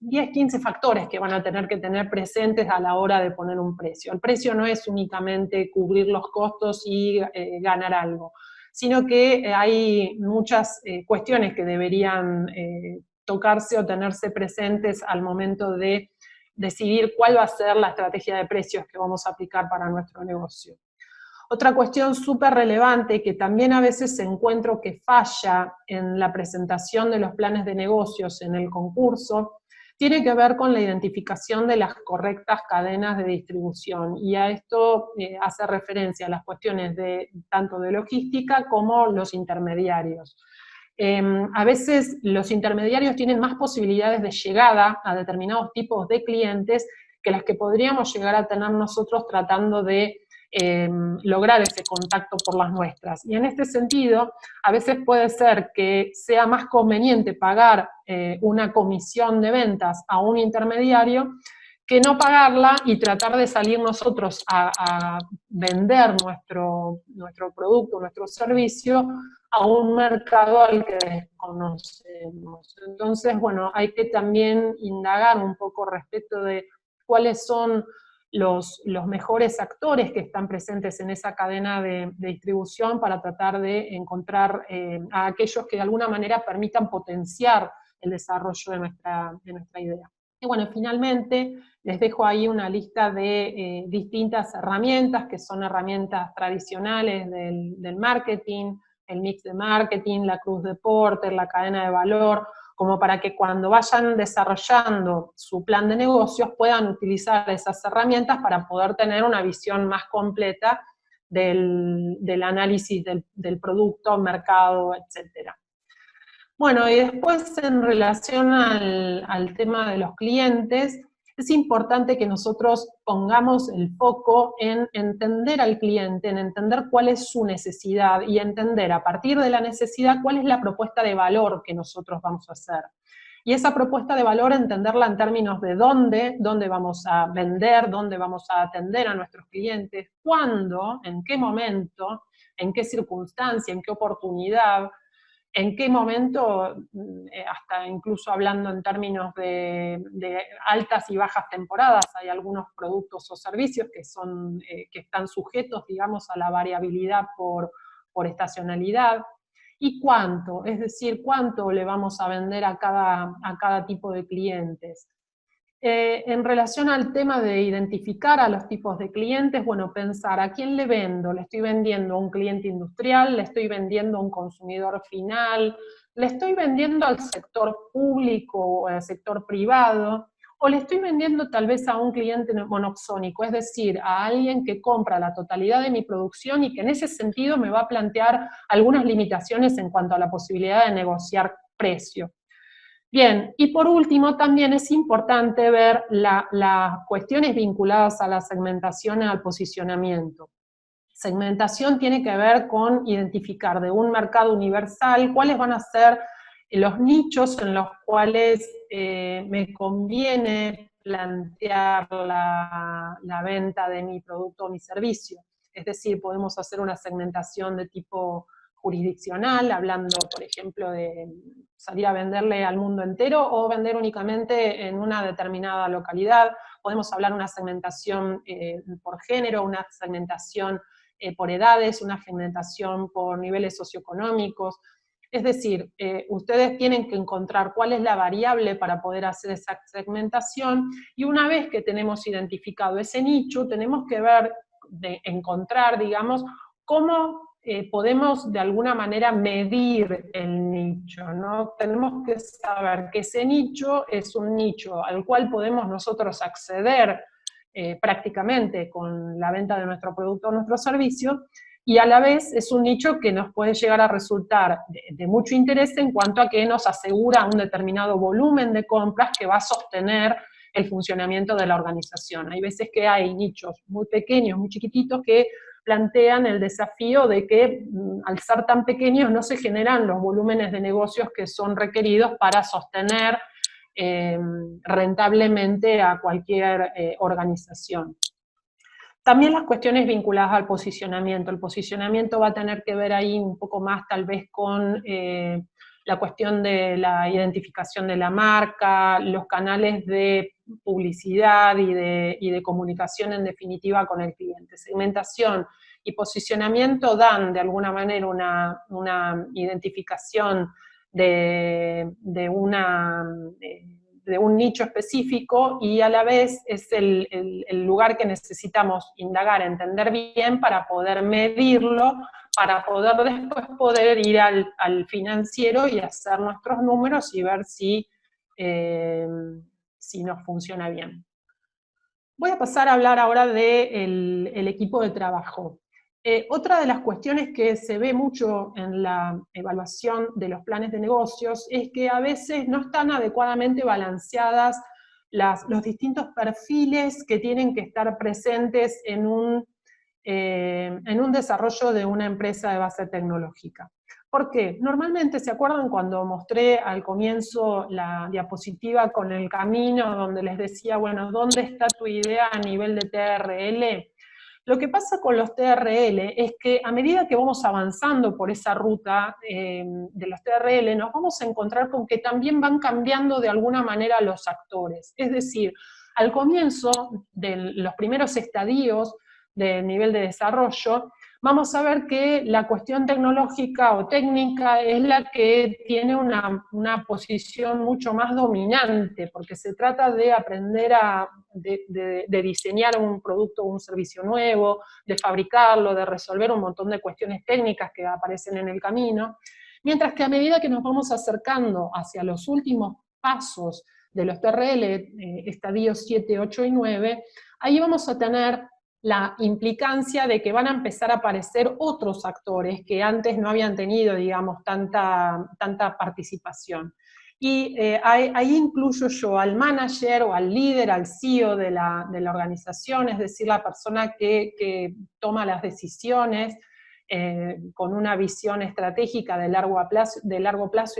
10, 15 factores que van a tener que tener presentes a la hora de poner un precio. El precio no es únicamente cubrir los costos y ganar algo, sino que hay muchas cuestiones que deberían tocarse o tenerse presentes al momento de decidir cuál va a ser la estrategia de precios que vamos a aplicar para nuestro negocio. Otra cuestión súper relevante que también a veces encuentro que falla en la presentación de los planes de negocios en el concurso, tiene que ver con la identificación de las correctas cadenas de distribución, y a esto hace referencia a las cuestiones tanto de logística como los intermediarios. A veces los intermediarios tienen más posibilidades de llegada a determinados tipos de clientes que las que podríamos llegar a tener nosotros tratando de lograr ese contacto por las nuestras. Y en este sentido, a veces puede ser que sea más conveniente pagar una comisión de ventas a un intermediario que no pagarla y tratar de salir nosotros a vender nuestro producto, nuestro servicio a un mercado al que desconocemos. Entonces, bueno, hay que también indagar un poco respecto de cuáles son los mejores actores que están presentes en esa cadena de distribución para tratar de encontrar a aquellos que de alguna manera permitan potenciar el desarrollo de nuestra idea. Y bueno, finalmente les dejo ahí una lista de distintas herramientas, que son herramientas tradicionales del marketing, el mix de marketing, la cruz de Porter, la cadena de valor, como para que cuando vayan desarrollando su plan de negocios puedan utilizar esas herramientas para poder tener una visión más completa del análisis del producto, mercado, etc. Bueno, y después en relación al tema de los clientes, es importante que nosotros pongamos el foco en entender al cliente, en entender cuál es su necesidad y entender a partir de la necesidad cuál es la propuesta de valor que nosotros vamos a hacer. Y esa propuesta de valor entenderla en términos de dónde vamos a vender, dónde vamos a atender a nuestros clientes, cuándo, en qué momento, en qué circunstancia, en qué oportunidad, en qué momento, hasta incluso hablando en términos de altas y bajas temporadas, hay algunos productos o servicios que están sujetos, digamos, a la variabilidad por estacionalidad. ¿Y cuánto? Es decir, ¿cuánto le vamos a vender a cada tipo de clientes? En relación al tema de identificar a los tipos de clientes, bueno, pensar a quién le vendo. ¿Le estoy vendiendo a un cliente industrial? ¿Le estoy vendiendo a un consumidor final? ¿Le estoy vendiendo al sector público o al sector privado? ¿O le estoy vendiendo tal vez a un cliente monoxónico? Es decir, a alguien que compra la totalidad de mi producción y que en ese sentido me va a plantear algunas limitaciones en cuanto a la posibilidad de negociar precio. Bien, y por último también es importante ver las cuestiones vinculadas a la segmentación y al posicionamiento. Segmentación tiene que ver con identificar de un mercado universal cuáles van a ser los nichos en los cuales me conviene plantear la venta de mi producto o mi servicio. Es decir, podemos hacer una segmentación de tipo jurisdiccional, hablando, por ejemplo, de salir a venderle al mundo entero o vender únicamente en una determinada localidad. Podemos hablar de una segmentación por género, una segmentación por edades, una segmentación por niveles socioeconómicos. Es decir, ustedes tienen que encontrar cuál es la variable para poder hacer esa segmentación, y una vez que tenemos identificado ese nicho, tenemos que encontrar, digamos, cómo podemos de alguna manera medir el nicho, ¿no? Tenemos que saber que ese nicho es un nicho al cual podemos nosotros acceder prácticamente con la venta de nuestro producto o nuestro servicio, y a la vez es un nicho que nos puede llegar a resultar de mucho interés en cuanto a que nos asegura un determinado volumen de compras que va a sostener el funcionamiento de la organización. Hay veces que hay nichos muy pequeños, muy chiquititos, que plantean el desafío de que al ser tan pequeños no se generan los volúmenes de negocios que son requeridos para sostener rentablemente a cualquier organización. También las cuestiones vinculadas al posicionamiento. El posicionamiento va a tener que ver ahí un poco más tal vez con la cuestión de la identificación de la marca, los canales de publicidad y de comunicación en definitiva con el cliente. Segmentación y posicionamiento dan de alguna manera una identificación de un nicho específico, y a la vez es el lugar que necesitamos indagar, entender bien para poder medirlo, para poder después ir al financiero y hacer nuestros números y ver si nos funciona bien. Voy a pasar a hablar ahora del equipo de trabajo. Otra de las cuestiones que se ve mucho en la evaluación de los planes de negocios es que a veces no están adecuadamente balanceadas los distintos perfiles que tienen que estar presentes en un desarrollo de una empresa de base tecnológica. ¿Por qué? Normalmente, ¿se acuerdan cuando mostré al comienzo la diapositiva con el camino donde les decía, bueno, ¿dónde está tu idea a nivel de TRL? Lo que pasa con los TRL es que a medida que vamos avanzando por esa ruta de los TRL, nos vamos a encontrar con que también van cambiando de alguna manera los actores. Es decir, al comienzo de los primeros estadios del nivel de desarrollo, vamos a ver que la cuestión tecnológica o técnica es la que tiene una posición mucho más dominante, porque se trata de aprender de diseñar un producto o un servicio nuevo, de fabricarlo, de resolver un montón de cuestiones técnicas que aparecen en el camino, mientras que a medida que nos vamos acercando hacia los últimos pasos de los TRL, estadios 7, 8 y 9, ahí vamos a tener la implicancia de que van a empezar a aparecer otros actores que antes no habían tenido, digamos, tanta participación. Y ahí incluyo yo al manager o al líder, al CEO de la organización, es decir, la persona que toma las decisiones con una visión estratégica de largo plazo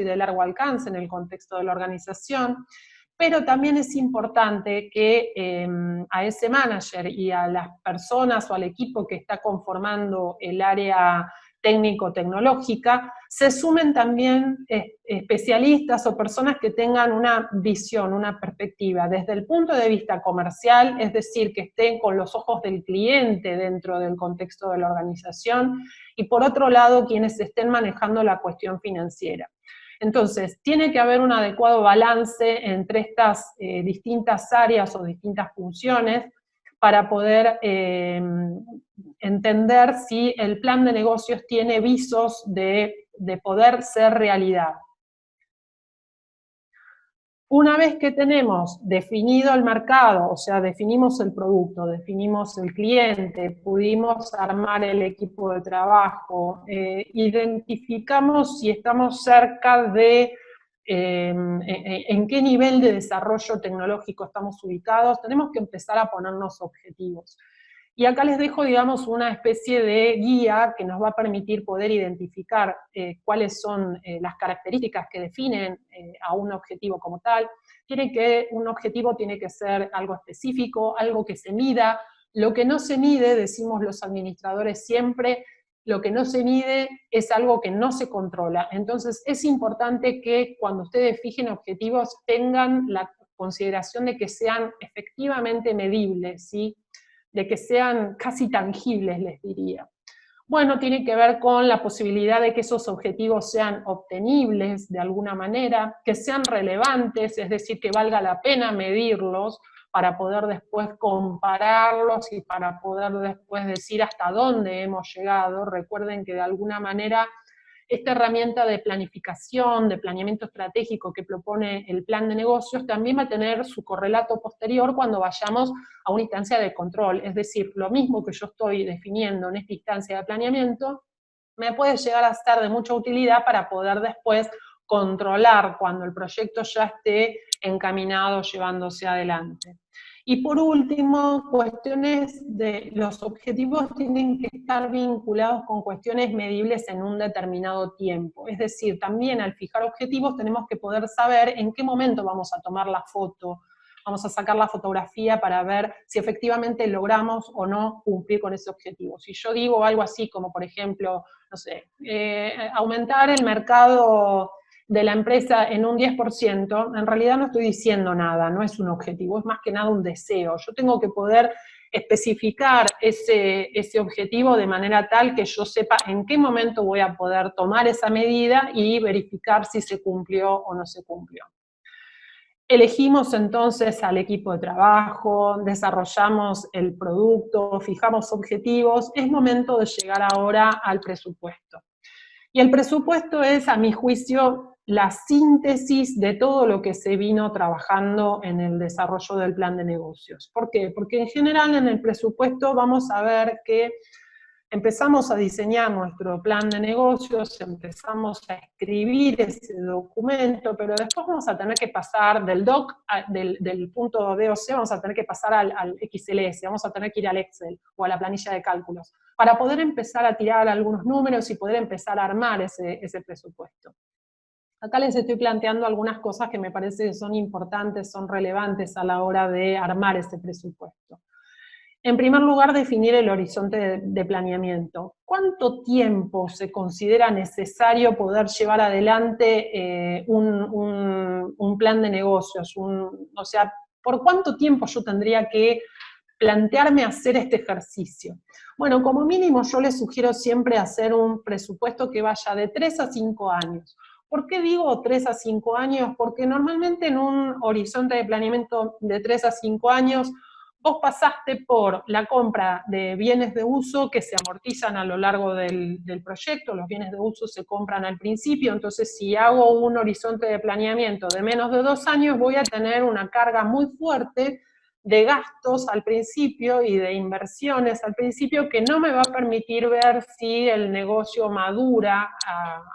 y de largo alcance en el contexto de la organización. Pero también es importante que a ese manager y a las personas o al equipo que está conformando el área técnico-tecnológica se sumen también especialistas o personas que tengan una visión, una perspectiva desde el punto de vista comercial, es decir, que estén con los ojos del cliente dentro del contexto de la organización, y por otro lado, quienes estén manejando la cuestión financiera. Entonces, tiene que haber un adecuado balance entre estas distintas áreas o distintas funciones para poder entender si el plan de negocios tiene visos de poder ser realidad. Una vez que tenemos definido el mercado, o sea, definimos el producto, definimos el cliente, pudimos armar el equipo de trabajo, identificamos si estamos cerca de en qué nivel de desarrollo tecnológico estamos ubicados, tenemos que empezar a ponernos objetivos. Y acá les dejo, digamos, una especie de guía que nos va a permitir poder identificar cuáles son las características que definen a un objetivo como tal. Un objetivo tiene que ser algo específico, algo que se mida. Lo que no se mide, decimos los administradores siempre, lo que no se mide es algo que no se controla. Entonces es importante que cuando ustedes fijen objetivos tengan la consideración de que sean efectivamente medibles, ¿sí? De que sean casi tangibles, les diría. Bueno, tiene que ver con la posibilidad de que esos objetivos sean obtenibles de alguna manera, que sean relevantes, es decir, que valga la pena medirlos para poder después compararlos y para poder después decir hasta dónde hemos llegado. Recuerden que de alguna manera esta herramienta de planificación, de planeamiento estratégico que propone el plan de negocios, también va a tener su correlato posterior cuando vayamos a una instancia de control. Es decir, lo mismo que yo estoy definiendo en esta instancia de planeamiento, me puede llegar a ser de mucha utilidad para poder después controlar cuando el proyecto ya esté encaminado, llevándose adelante. Y por último, cuestiones de los objetivos tienen que estar vinculados con cuestiones medibles en un determinado tiempo. Es decir, también al fijar objetivos tenemos que poder saber en qué momento vamos a tomar la foto, vamos a sacar la fotografía para ver si efectivamente logramos o no cumplir con ese objetivo. Si yo digo algo así como, por ejemplo, no sé, aumentar el mercado de la empresa en un 10%, en realidad no estoy diciendo nada, no es un objetivo, es más que nada un deseo. Yo tengo que poder especificar ese objetivo de manera tal que yo sepa en qué momento voy a poder tomar esa medida y verificar si se cumplió o no se cumplió. Elegimos entonces al equipo de trabajo, desarrollamos el producto, fijamos objetivos, es momento de llegar ahora al presupuesto. Y el presupuesto es, a mi juicio, la síntesis de todo lo que se vino trabajando en el desarrollo del plan de negocios. ¿Por qué? Porque en general en el presupuesto vamos a ver que empezamos a diseñar nuestro plan de negocios, empezamos a escribir ese documento, pero después vamos a tener que pasar del doc, del punto DOC, vamos a tener que pasar al XLS, vamos a tener que ir al Excel o a la planilla de cálculos, para poder empezar a tirar algunos números y poder empezar a armar ese presupuesto. Acá les estoy planteando algunas cosas que me parece que son importantes, son relevantes a la hora de armar ese presupuesto. En primer lugar, definir el horizonte de planeamiento. ¿Cuánto tiempo se considera necesario poder llevar adelante un plan de negocios? O sea, ¿por cuánto tiempo yo tendría que plantearme hacer este ejercicio? Bueno, como mínimo yo les sugiero siempre hacer un presupuesto que vaya de 3 a 5 años. ¿Por qué digo 3 a 5 años? Porque normalmente en un horizonte de planeamiento de 3 a 5 años, vos pasaste por la compra de bienes de uso que se amortizan a lo largo del proyecto, los bienes de uso se compran al principio, entonces si hago un horizonte de planeamiento de menos de 2 años, voy a tener una carga muy fuerte de gastos al principio y de inversiones al principio que no me va a permitir ver si el negocio madura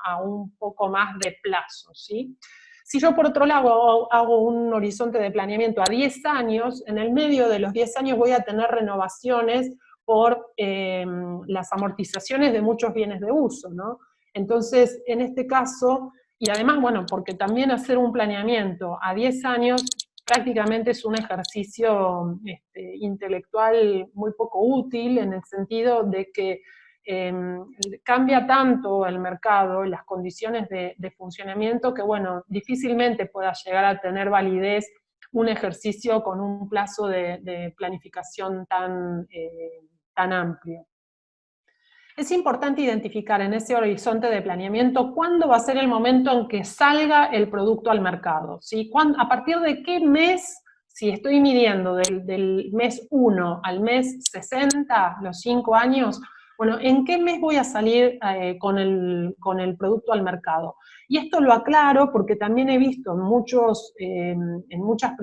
a un poco más de plazo, ¿sí? Si yo por otro lado hago un horizonte de planeamiento a 10 años, en el medio de los 10 años voy a tener renovaciones por las amortizaciones de muchos bienes de uso, ¿no? Entonces, en este caso, y además, bueno, porque también hacer un planeamiento a 10 años prácticamente es un ejercicio intelectual muy poco útil, en el sentido de que cambia tanto el mercado y las condiciones de funcionamiento que, bueno, difícilmente pueda llegar a tener validez un ejercicio con un plazo de planificación tan amplio. Es importante identificar en ese horizonte de planeamiento cuándo va a ser el momento en que salga el producto al mercado, ¿sí? ¿A partir de qué mes, si estoy midiendo del mes 1 al mes 60, los 5 años, bueno, ¿en qué mes voy a salir con el producto al mercado? Y esto lo aclaro porque también he visto en muchas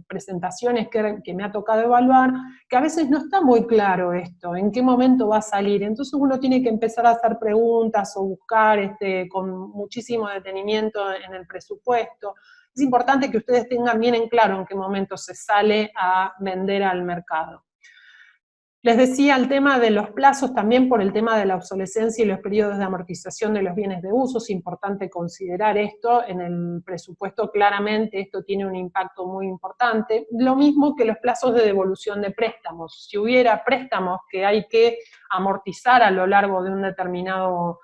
presentaciones que me ha tocado evaluar, que a veces no está muy claro esto, en qué momento va a salir. Entonces uno tiene que empezar a hacer preguntas o buscar con muchísimo detenimiento en el presupuesto. Es importante que ustedes tengan bien en claro en qué momento se sale a vender al mercado. Les decía el tema de los plazos también por el tema de la obsolescencia y los periodos de amortización de los bienes de uso. Es importante considerar esto en el presupuesto, claramente esto tiene un impacto muy importante. Lo mismo que los plazos de devolución de préstamos. Si hubiera préstamos que hay que amortizar a lo largo de un determinado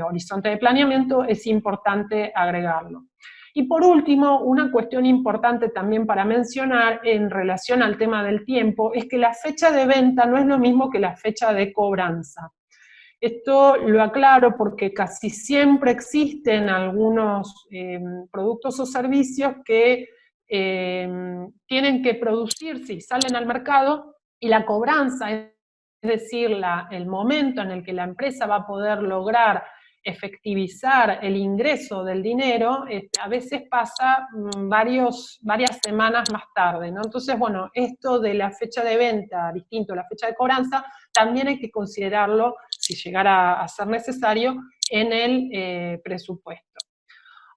horizonte de planeamiento, es importante agregarlo. Y por último, una cuestión importante también para mencionar en relación al tema del tiempo, es que la fecha de venta no es lo mismo que la fecha de cobranza. Esto lo aclaro porque casi siempre existen algunos productos o servicios que tienen que producirse y salen al mercado, y la cobranza, es decir, el momento en el que la empresa va a poder lograr efectivizar el ingreso del dinero, a veces pasa varias semanas más tarde, ¿no? Entonces, bueno, esto de la fecha de venta, distinto a la fecha de cobranza, también hay que considerarlo, si llegara a ser necesario, en el presupuesto.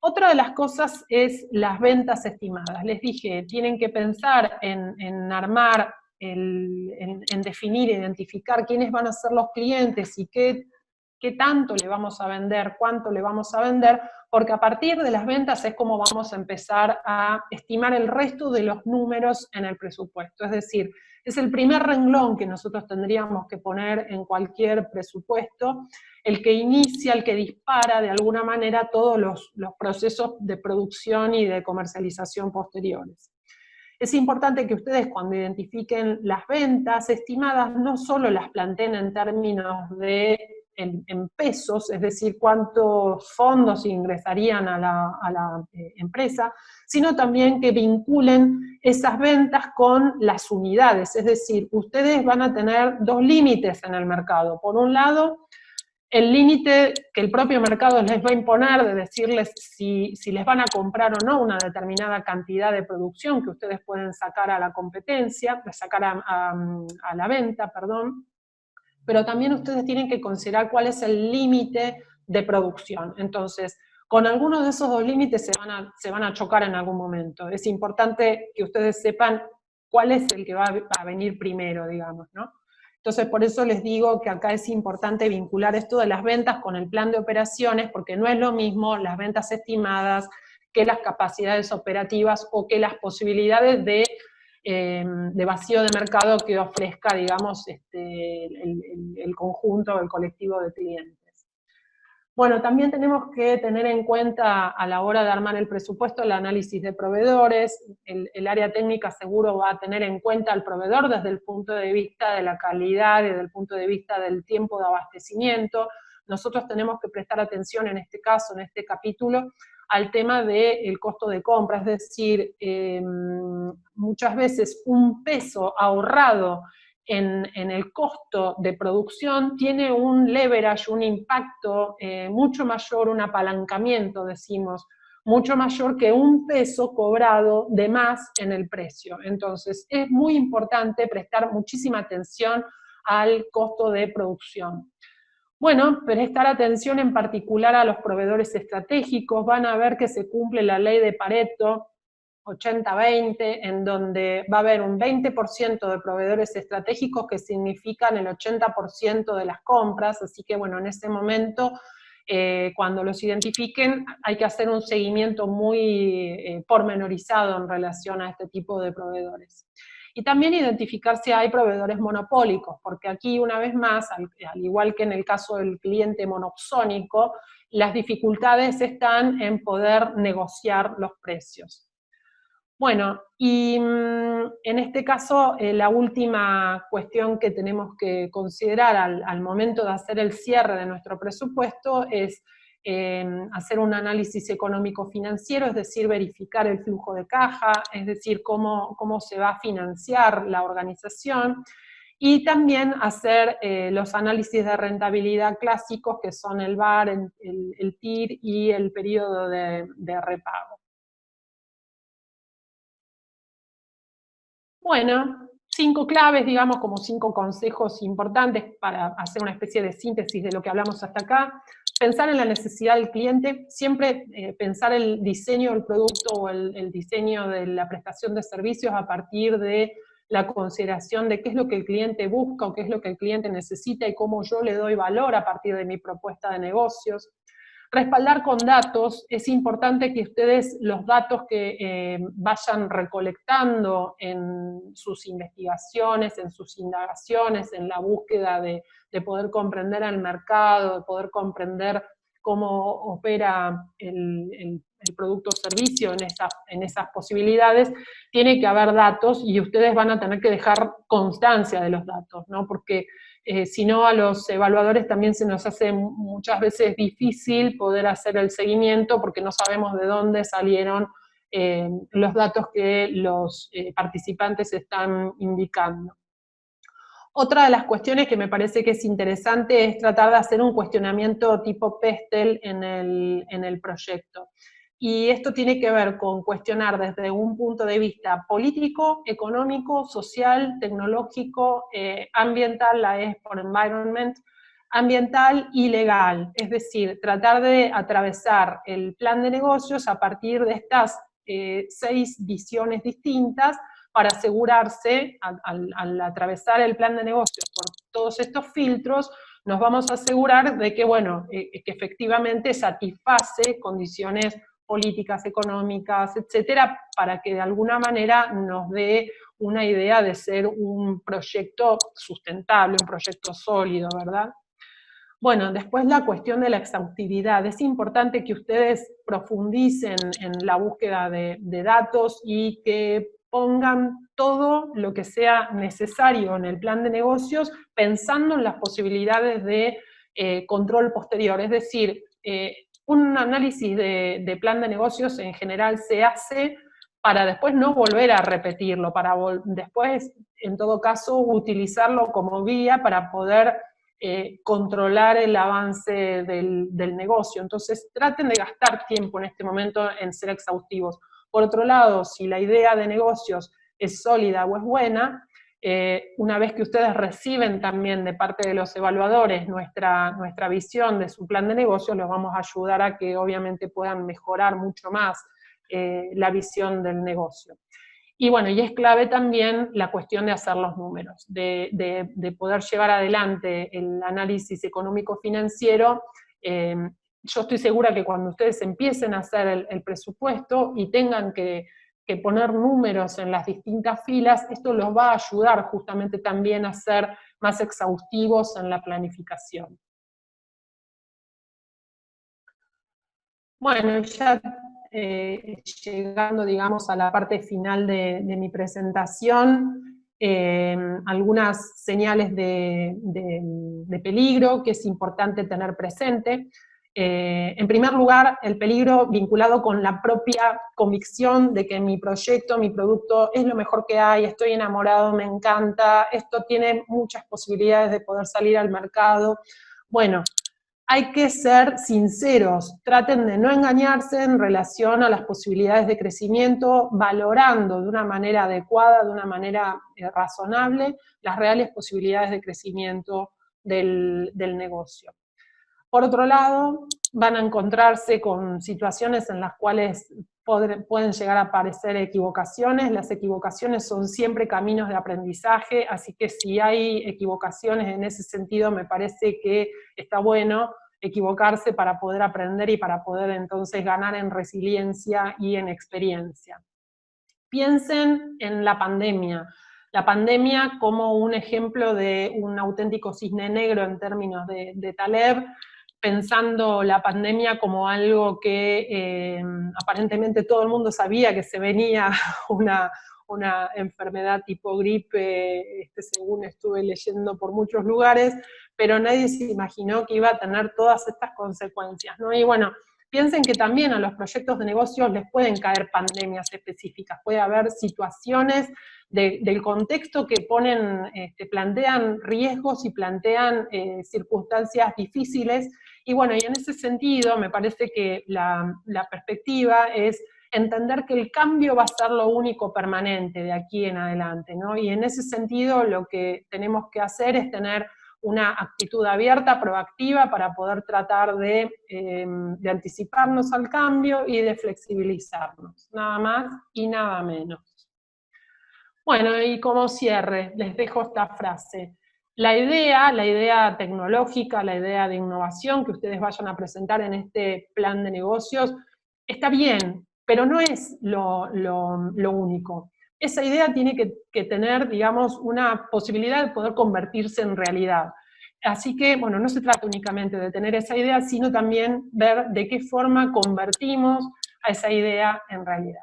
Otra de las cosas es las ventas estimadas. Les dije, tienen que pensar en armar, en definir, identificar quiénes van a ser los clientes y qué tanto le vamos a vender, cuánto le vamos a vender, porque a partir de las ventas es como vamos a empezar a estimar el resto de los números en el presupuesto. Es decir, es el primer renglón que nosotros tendríamos que poner en cualquier presupuesto, el que inicia, el que dispara de alguna manera todos los procesos de producción y de comercialización posteriores. Es importante que ustedes, cuando identifiquen las ventas estimadas, no solo las planteen en términos de en pesos, es decir, cuántos fondos ingresarían a la empresa, sino también que vinculen esas ventas con las unidades, es decir, ustedes van a tener dos límites en el mercado. Por un lado, el límite que el propio mercado les va a imponer de decirles si les van a comprar o no una determinada cantidad de producción que ustedes pueden sacar a la competencia, sacar a la venta, perdón, pero también ustedes tienen que considerar cuál es el límite de producción. Entonces, con algunos de esos dos límites se van a chocar en algún momento. Es importante que ustedes sepan cuál es el que va a venir primero, digamos, ¿no? Entonces, por eso les digo que acá es importante vincular esto de las ventas con el plan de operaciones, porque no es lo mismo las ventas estimadas que las capacidades operativas o que las posibilidades de vacío de mercado que ofrezca, digamos, el conjunto, el colectivo de clientes. Bueno, también tenemos que tener en cuenta a la hora de armar el presupuesto el análisis de proveedores. El área técnica seguro va a tener en cuenta al proveedor desde el punto de vista de la calidad, desde el punto de vista del tiempo de abastecimiento. Nosotros tenemos que prestar atención en este caso, en este capítulo, al tema del costo de compra, es decir, muchas veces un peso ahorrado en el costo de producción tiene un leverage, un impacto mucho mayor, un apalancamiento, decimos, mucho mayor que un peso cobrado de más en el precio. Entonces, es muy importante prestar muchísima atención al costo de producción. Bueno, prestar atención en particular a los proveedores estratégicos, van a ver que se cumple la ley de Pareto 80-20, en donde va a haber un 20% de proveedores estratégicos que significan el 80% de las compras, así que bueno, en ese momento, cuando los identifiquen, hay que hacer un seguimiento muy pormenorizado en relación a este tipo de proveedores. Y también identificar si hay proveedores monopólicos, porque aquí una vez más, al igual que en el caso del cliente monopsónico, las dificultades están en poder negociar los precios. Bueno, y en este caso la última cuestión que tenemos que considerar al momento de hacer el cierre de nuestro presupuesto es hacer un análisis económico-financiero, es decir, verificar el flujo de caja, es decir, cómo se va a financiar la organización, y también hacer los análisis de rentabilidad clásicos, que son el VAR, el TIR y el periodo de repago. Bueno, 5 claves, digamos, como 5 consejos importantes para hacer una especie de síntesis de lo que hablamos hasta acá. Pensar en la necesidad del cliente, siempre pensar el diseño del producto o el diseño de la prestación de servicios a partir de la consideración de qué es lo que el cliente busca o qué es lo que el cliente necesita y cómo yo le doy valor a partir de mi propuesta de negocios. Respaldar con datos, es importante que ustedes los datos que vayan recolectando en sus investigaciones, en sus indagaciones, en la búsqueda de poder comprender el mercado, de poder comprender cómo opera el producto o servicio en esas posibilidades, tiene que haber datos y ustedes van a tener que dejar constancia de los datos, ¿no? Porque si no, a los evaluadores también se nos hace muchas veces difícil poder hacer el seguimiento porque no sabemos de dónde salieron los datos que los participantes están indicando. Otra de las cuestiones que me parece que es interesante es tratar de hacer un cuestionamiento tipo Pestel en el proyecto. Y esto tiene que ver con cuestionar desde un punto de vista político, económico, social, tecnológico, ambiental, la E por environment, ambiental y legal. Es decir, tratar de atravesar el plan de negocios a partir de estas 6 visiones distintas, para asegurarse, al atravesar el plan de negocios por todos estos filtros, nos vamos a asegurar de que, bueno, que efectivamente satisface condiciones políticas, económicas, etcétera, para que de alguna manera nos dé una idea de ser un proyecto sustentable, un proyecto sólido, ¿verdad? Bueno, después la cuestión de la exhaustividad. Es importante que ustedes profundicen en la búsqueda de datos y que pongan todo lo que sea necesario en el plan de negocios pensando en las posibilidades de control posterior. Es decir, un análisis de plan de negocios en general se hace para después no volver a repetirlo, para después, en todo caso, utilizarlo como guía para poder controlar el avance del negocio. Entonces, traten de gastar tiempo en este momento en ser exhaustivos. Por otro lado, si la idea de negocios es sólida o es buena, una vez que ustedes reciben también de parte de los evaluadores nuestra visión de su plan de negocio, los vamos a ayudar a que obviamente puedan mejorar mucho más la visión del negocio. Y bueno, y es clave también la cuestión de hacer los números, de poder llevar adelante el análisis económico-financiero. Yo estoy segura que cuando ustedes empiecen a hacer el presupuesto y tengan que poner números en las distintas filas, esto los va a ayudar justamente también a ser más exhaustivos en la planificación. Bueno, ya llegando, digamos, a la parte final de mi presentación, algunas señales de peligro que es importante tener presente. En primer lugar, el peligro vinculado con la propia convicción de que mi proyecto, mi producto es lo mejor que hay, estoy enamorado, me encanta, esto tiene muchas posibilidades de poder salir al mercado. Bueno, hay que ser sinceros, traten de no engañarse en relación a las posibilidades de crecimiento, valorando de una manera adecuada, de una manera razonable, las reales posibilidades de crecimiento del negocio. Por otro lado, van a encontrarse con situaciones en las cuales pueden llegar a aparecer equivocaciones. Las equivocaciones son siempre caminos de aprendizaje, así que si hay equivocaciones en ese sentido, me parece que está bueno equivocarse para poder aprender y para poder entonces ganar en resiliencia y en experiencia. Piensen en la pandemia como un ejemplo de un auténtico cisne negro en términos de Taleb, pensando la pandemia como algo que aparentemente todo el mundo sabía que se venía una enfermedad tipo gripe, según estuve leyendo por muchos lugares, pero nadie se imaginó que iba a tener todas estas consecuencias, ¿no? Y bueno, piensen que también a los proyectos de negocios les pueden caer pandemias específicas, puede haber situaciones del contexto que plantean riesgos y plantean circunstancias difíciles, y bueno, y en ese sentido me parece que la perspectiva es entender que el cambio va a ser lo único permanente de aquí en adelante, ¿no? Y en ese sentido lo que tenemos que hacer es tener una actitud abierta, proactiva, para poder tratar de anticiparnos al cambio y de flexibilizarnos, nada más y nada menos. Bueno, y como cierre, les dejo esta frase. La idea tecnológica, la idea de innovación que ustedes vayan a presentar en este plan de negocios, está bien, pero no es lo único. Esa idea tiene que tener, digamos, una posibilidad de poder convertirse en realidad. Así que, bueno, no se trata únicamente de tener esa idea, sino también ver de qué forma convertimos a esa idea en realidad.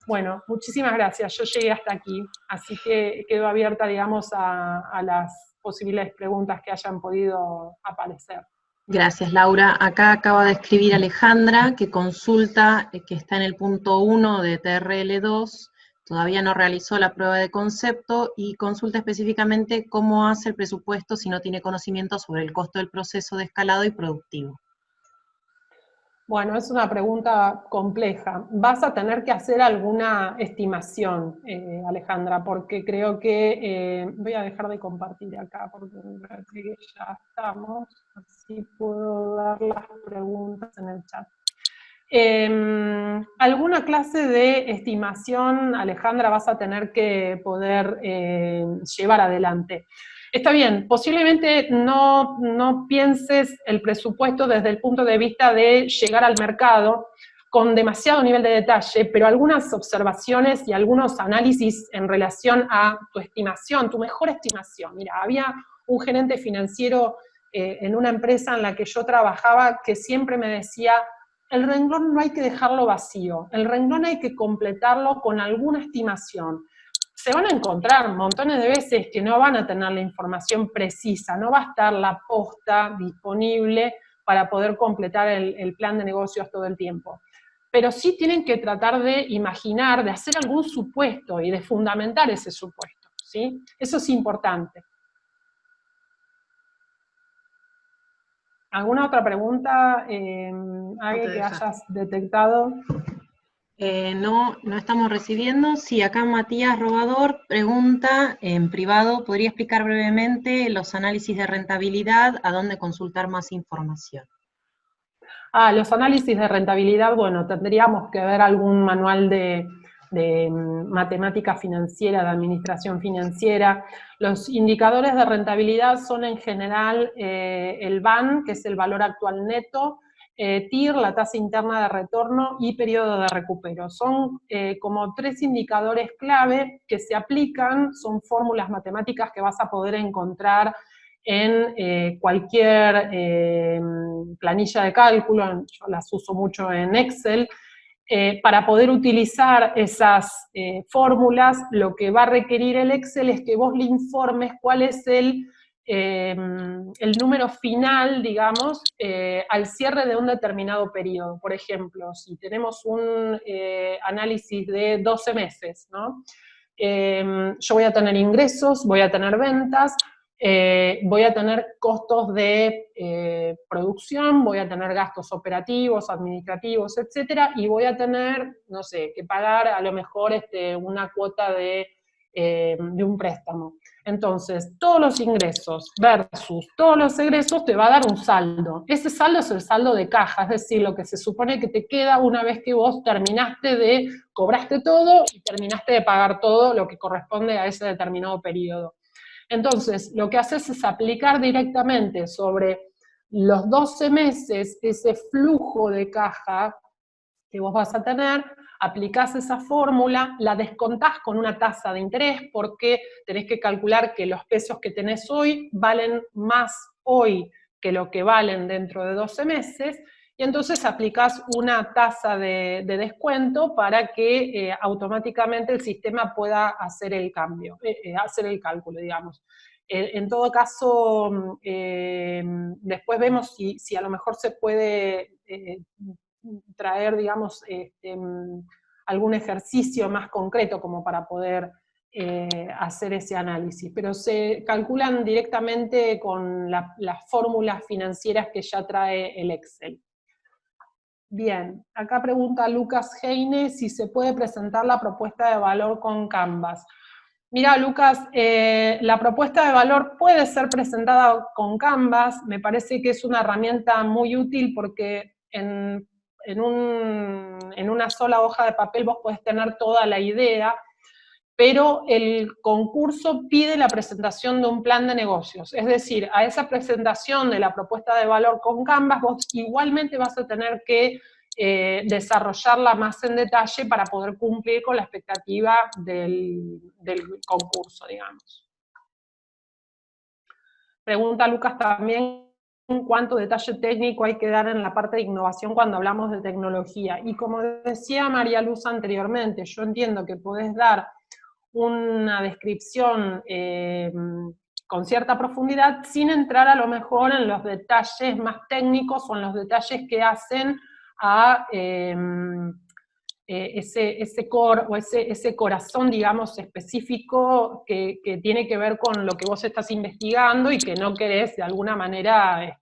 Bueno, muchísimas gracias, yo llegué hasta aquí, así que quedo abierta, digamos, a las posibles preguntas que hayan podido aparecer. Gracias, Laura. Acá acaba de escribir Alejandra, que consulta, que está en el punto 1 de TRL2, Todavía no realizó la prueba de concepto y consulta específicamente cómo hace el presupuesto si no tiene conocimiento sobre el costo del proceso de escalado y productivo. Bueno, es una pregunta compleja. Vas a tener que hacer alguna estimación, Alejandra, porque creo que voy a dejar de compartir acá, porque me parece que ya estamos, así puedo dar las preguntas en el chat. Alguna clase de estimación, Alejandra, vas a tener que poder llevar adelante. Está bien, posiblemente no pienses el presupuesto desde el punto de vista de llegar al mercado con demasiado nivel de detalle, pero algunas observaciones y algunos análisis en relación a tu estimación, tu mejor estimación. Mira, había un gerente financiero en una empresa en la que yo trabajaba que siempre me decía: el renglón no hay que dejarlo vacío, el renglón hay que completarlo con alguna estimación. Se van a encontrar montones de veces que no van a tener la información precisa, no va a estar la posta disponible para poder completar el plan de negocios todo el tiempo. Pero sí tienen que tratar de imaginar, de hacer algún supuesto y de fundamentar ese supuesto, ¿sí? Eso es importante. ¿Alguna otra pregunta, alguien que hayas detectado? No estamos recibiendo. Sí, acá Matías Robador pregunta en privado, ¿podría explicar brevemente los análisis de rentabilidad? ¿A dónde consultar más información? Los análisis de rentabilidad, bueno, tendríamos que ver algún manual de matemática financiera, de administración financiera. Los indicadores de rentabilidad son en general el VAN, que es el valor actual neto, TIR, la tasa interna de retorno, y periodo de recupero. Son como 3 indicadores clave que se aplican, son fórmulas matemáticas que vas a poder encontrar en cualquier planilla de cálculo. Yo las uso mucho en Excel. Para poder utilizar esas fórmulas, lo que va a requerir el Excel es que vos le informes cuál es el número final, digamos, al cierre de un determinado periodo. Por ejemplo, si tenemos un análisis de 12 meses, ¿no? Yo voy a tener ingresos, voy a tener ventas, voy a tener costos de producción, voy a tener gastos operativos, administrativos, etcétera, y voy a tener, no sé, que pagar a lo mejor una cuota de un préstamo. Entonces, todos los ingresos versus todos los egresos te va a dar un saldo. Ese saldo es el saldo de caja, es decir, lo que se supone que te queda una vez que vos cobraste todo y terminaste de pagar todo lo que corresponde a ese determinado periodo. Entonces, lo que haces es aplicar directamente sobre los 12 meses ese flujo de caja que vos vas a tener, aplicás esa fórmula, la descontás con una tasa de interés, porque tenés que calcular que los pesos que tenés hoy valen más hoy que lo que valen dentro de 12 meses, y entonces aplicás una tasa de descuento para que automáticamente el sistema pueda hacer el cambio, hacer el cálculo, digamos. En todo caso, después vemos si a lo mejor se puede traer, digamos, algún ejercicio más concreto como para poder hacer ese análisis, pero se calculan directamente con las fórmulas financieras que ya trae el Excel. Bien, acá pregunta Lucas Heine si se puede presentar la propuesta de valor con Canvas. Mira, Lucas, la propuesta de valor puede ser presentada con Canvas. Me parece que es una herramienta muy útil porque en una sola hoja de papel vos podés tener toda la idea, pero el concurso pide la presentación de un plan de negocios. Es decir, a esa presentación de la propuesta de valor con Canvas, vos igualmente vas a tener que desarrollarla más en detalle para poder cumplir con la expectativa del concurso, digamos. Pregunta Lucas también, ¿cuánto detalle técnico hay que dar en la parte de innovación cuando hablamos de tecnología? Y como decía María Luz anteriormente, yo entiendo que podés dar una descripción con cierta profundidad sin entrar a lo mejor en los detalles más técnicos o en los detalles que hacen a ese core o ese corazón, digamos, específico que tiene que ver con lo que vos estás investigando y que no querés de alguna manera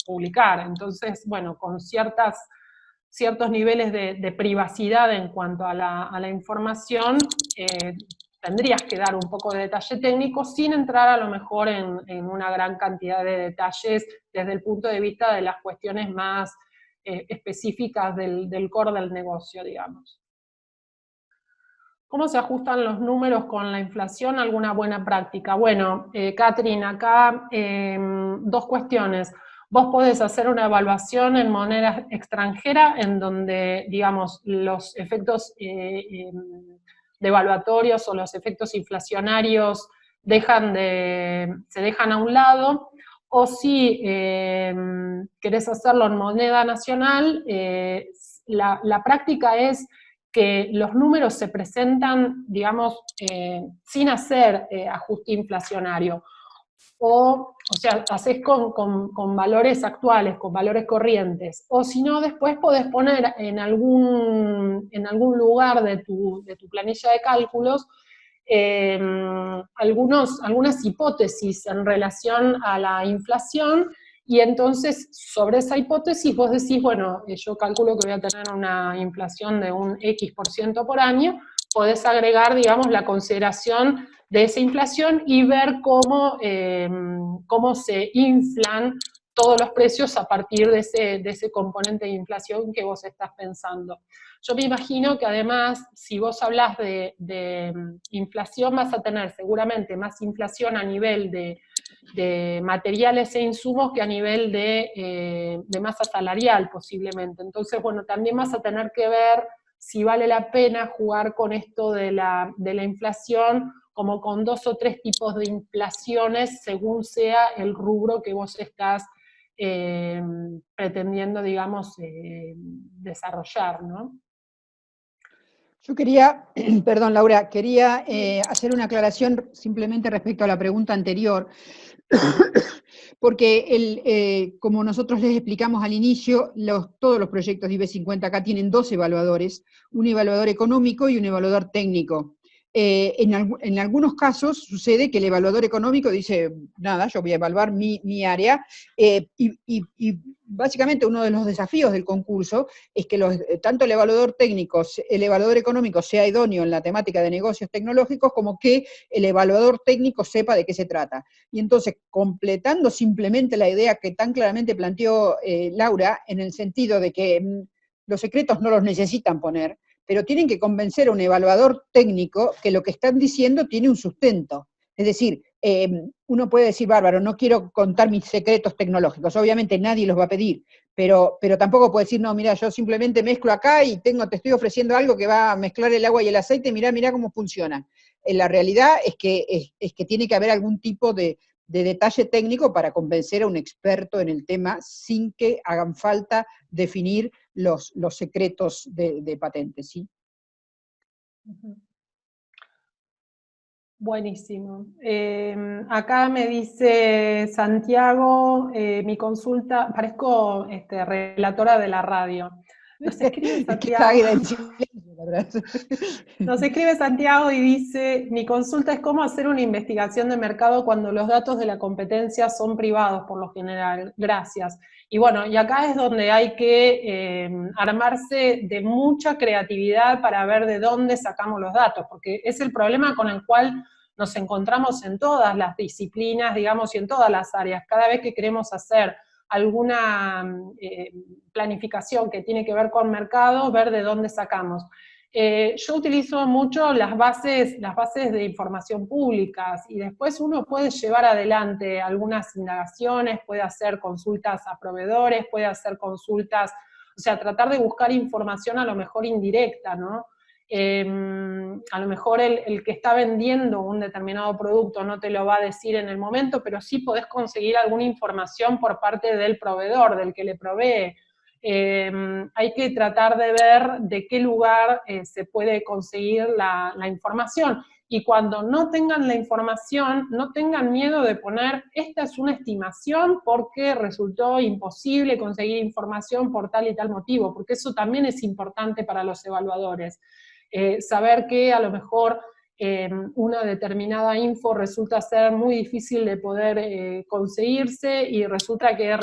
publicar. Entonces, bueno, con ciertos niveles de privacidad en cuanto a la información, tendrías que dar un poco de detalle técnico sin entrar a lo mejor en una gran cantidad de detalles desde el punto de vista de las cuestiones más específicas del core del negocio, digamos. ¿Cómo se ajustan los números con la inflación? ¿Alguna buena práctica? Bueno, Catherine, acá dos cuestiones. Vos podés hacer una evaluación en moneda extranjera en donde, digamos, los efectos devaluatorios o los efectos inflacionarios se dejan a un lado, o si querés hacerlo en moneda nacional, la práctica es que los números se presentan, digamos, sin hacer ajuste inflacionario. O sea, haces con valores actuales, con valores corrientes, o si no, después podés poner en algún lugar de tu planilla de cálculos algunas hipótesis en relación a la inflación, y entonces sobre esa hipótesis vos decís, bueno, yo calculo que voy a tener una inflación de un X% por año, podés agregar, digamos, la consideración de esa inflación y ver cómo se inflan todos los precios a partir de ese componente de inflación que vos estás pensando. Yo me imagino que además, si vos hablás de inflación, vas a tener seguramente más inflación a nivel de materiales e insumos que a nivel de masa salarial posiblemente. Entonces, bueno, también vas a tener que ver si vale la pena jugar con esto de la inflación, como con 2 o 3 tipos de inflaciones según sea el rubro que vos estás pretendiendo, digamos, desarrollar, ¿no? Yo quería, perdón Laura, quería hacer una aclaración simplemente respecto a la pregunta anterior, porque como nosotros les explicamos al inicio, todos los proyectos de IB50 acá tienen 2 evaluadores, un evaluador económico y un evaluador técnico. En algunos casos sucede que el evaluador económico dice, nada, yo voy a evaluar mi área, y básicamente uno de los desafíos del concurso es que tanto el evaluador económico sea idóneo en la temática de negocios tecnológicos, como que el evaluador técnico sepa de qué se trata. Y entonces, completando simplemente la idea que tan claramente planteó Laura, en el sentido de que los secretos no los necesitan poner, pero tienen que convencer a un evaluador técnico que lo que están diciendo tiene un sustento. Es decir, uno puede decir, bárbaro, no quiero contar mis secretos tecnológicos, obviamente nadie los va a pedir, pero tampoco puede decir, no, mira, yo simplemente mezclo acá y te estoy ofreciendo algo que va a mezclar el agua y el aceite, mirá cómo funciona. La realidad es que tiene que haber algún tipo de detalle técnico para convencer a un experto en el tema sin que hagan falta definir los secretos de patentes, ¿sí? Buenísimo. Acá me dice Santiago, mi consulta, parezco relatora de la radio. Nos escribe Santiago. Nos escribe Santiago y dice, mi consulta es cómo hacer una investigación de mercado cuando los datos de la competencia son privados por lo general. Gracias. Y bueno, y acá es donde hay que armarse de mucha creatividad para ver de dónde sacamos los datos, porque es el problema con el cual nos encontramos en todas las disciplinas, digamos, y en todas las áreas. Cada vez que queremos hacer alguna planificación que tiene que ver con mercado, ver de dónde sacamos. Yo utilizo mucho las bases de información públicas, y después uno puede llevar adelante algunas indagaciones, puede hacer consultas a proveedores, puede hacer consultas, o sea, tratar de buscar información a lo mejor indirecta, ¿no? A lo mejor el que está vendiendo un determinado producto no te lo va a decir en el momento, pero sí podés conseguir alguna información por parte del proveedor, del que le provee. Hay que tratar de ver de qué lugar se puede conseguir la información. y cuando no tengan la información, no tengan miedo de poner, esta es una estimación porque resultó imposible conseguir información por tal y tal motivo, porque eso también es importante para los evaluadores. Saber que a lo mejor una determinada info resulta ser muy difícil de poder conseguirse y resulta que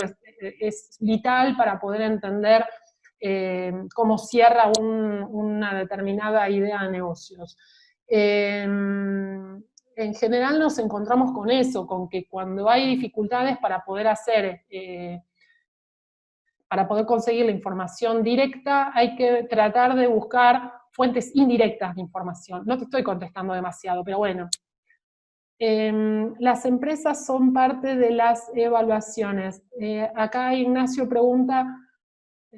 es vital para poder entender cómo cierra una determinada idea de negocios. En general nos encontramos con eso, con que cuando hay dificultades para poder para poder conseguir la información directa, hay que tratar de buscar fuentes indirectas de información. No te estoy contestando demasiado, pero bueno. Las empresas son parte de las evaluaciones. Acá Ignacio pregunta,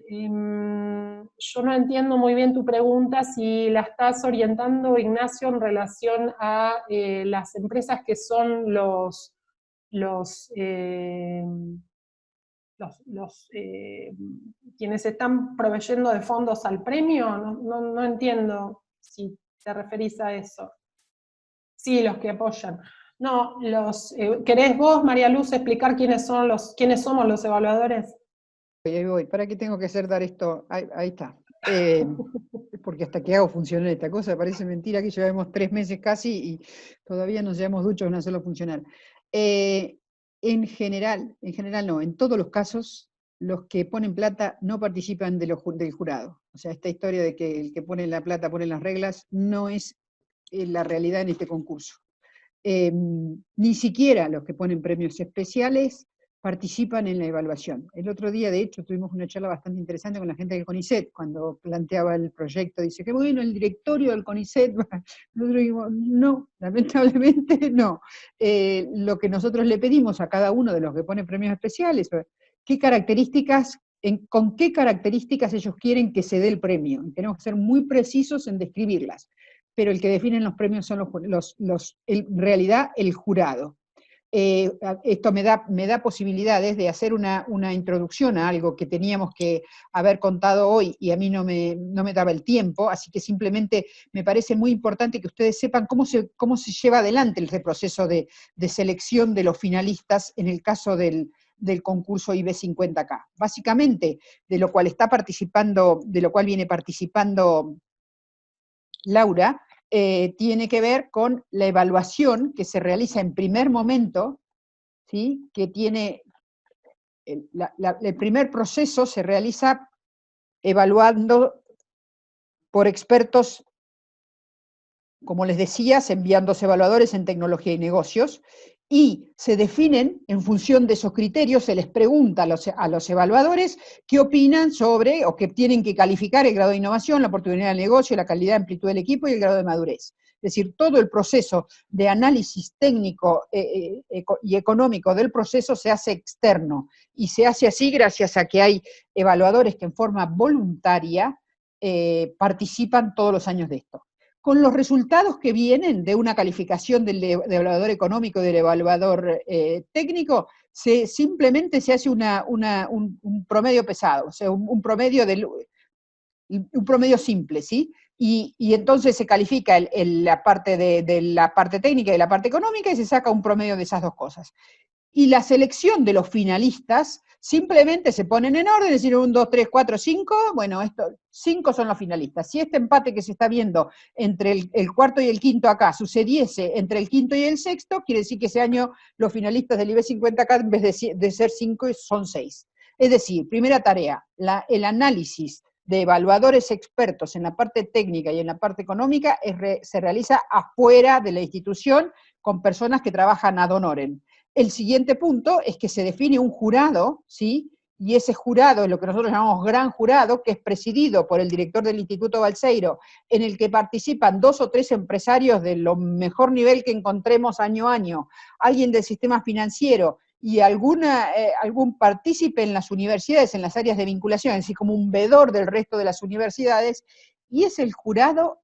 yo no entiendo muy bien tu pregunta, si la estás orientando, Ignacio, en relación a las empresas que son quienes están proveyendo de fondos al premio. No entiendo si te referís a eso. Sí, los que apoyan. No, ¿querés vos, María Luz, explicar quiénes somos los evaluadores? Ahí voy. ¿Para qué tengo que hacer dar esto? Ahí está. Porque hasta que hago funcionar esta cosa, parece mentira que llevamos 3 meses casi y todavía nos llevamos duchos en hacerlo funcionar. En general no, en todos los casos, los que ponen plata no participan del jurado. O sea, esta historia de que el que pone la plata pone las reglas, no es la realidad en este concurso. Ni siquiera los que ponen premios especiales participan en la evaluación. El otro día, de hecho, tuvimos una charla bastante interesante con la gente del CONICET, cuando planteaba el proyecto, dice, qué bueno, el directorio del CONICET. Nosotros dijimos, no, lamentablemente no. Lo que nosotros le pedimos a cada uno de los que ponen premios especiales, qué características, con qué características ellos quieren que se dé el premio. Y tenemos que ser muy precisos en describirlas, pero el que definen los premios son en realidad el jurado. Esto me da posibilidades de hacer una introducción a algo que teníamos que haber contado hoy y a mí no me daba el tiempo, así que simplemente me parece muy importante que ustedes sepan cómo se lleva adelante el proceso de selección de los finalistas en el caso del concurso IB50K. Básicamente, de lo cual viene participando Laura, tiene que ver con la evaluación que se realiza en primer momento, ¿sí? Que tiene, el primer proceso se realiza evaluando por expertos, como les decía, enviando evaluadores en tecnología y negocios, y se definen en función de esos criterios, se les pregunta a los evaluadores qué opinan sobre, o que tienen que calificar el grado de innovación, la oportunidad del negocio, la calidad, amplitud del equipo y el grado de madurez. Es decir, todo el proceso de análisis técnico y económico del proceso se hace externo, y se hace así gracias a que hay evaluadores que en forma voluntaria participan todos los años de esto. Con los resultados que vienen de una calificación del evaluador económico y del evaluador técnico, simplemente se hace un promedio pesado, o sea, un promedio simple, ¿sí? Y entonces se califica la parte de la parte técnica y la parte económica y se saca un promedio de esas dos cosas. Y la selección de los finalistas simplemente se ponen en orden, es decir, 1, 2, 3, 4, 5, bueno, 5 son los finalistas. Si este empate que se está viendo entre el cuarto y el quinto acá sucediese entre el quinto y el sexto, quiere decir que ese año los finalistas del IB50 acá, en vez de ser 5, son 6. Es decir, primera tarea, el análisis de evaluadores expertos en la parte técnica y en la parte económica se realiza afuera de la institución con personas que trabajan ad honorem. El siguiente punto es que se define un jurado, ¿sí? Y ese jurado es lo que nosotros llamamos gran jurado, que es presidido por el director del Instituto Balseiro, en el que participan 2 o 3 empresarios de lo mejor nivel que encontremos año a año, alguien del sistema financiero y algún partícipe en las universidades, en las áreas de vinculación, es decir, como un vedor del resto de las universidades, y es el jurado.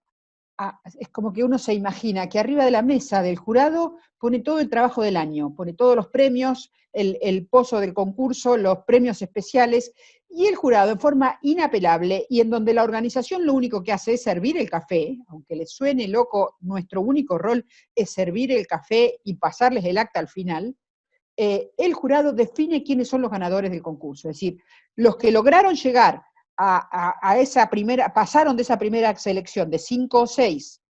Es como que uno se imagina que arriba de la mesa del jurado pone todo el trabajo del año, pone todos los premios, el pozo del concurso, los premios especiales, y el jurado en forma inapelable, y en donde la organización lo único que hace es servir el café, aunque les suene loco, nuestro único rol es servir el café y pasarles el acta al final, el jurado define quiénes son los ganadores del concurso, es decir, los que lograron llegar a esa primera, pasaron de esa primera selección de 5 o 6,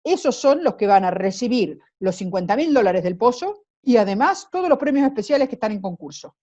esos son los que van a recibir los $50.000 del pozo, y además todos los premios especiales que están en concurso.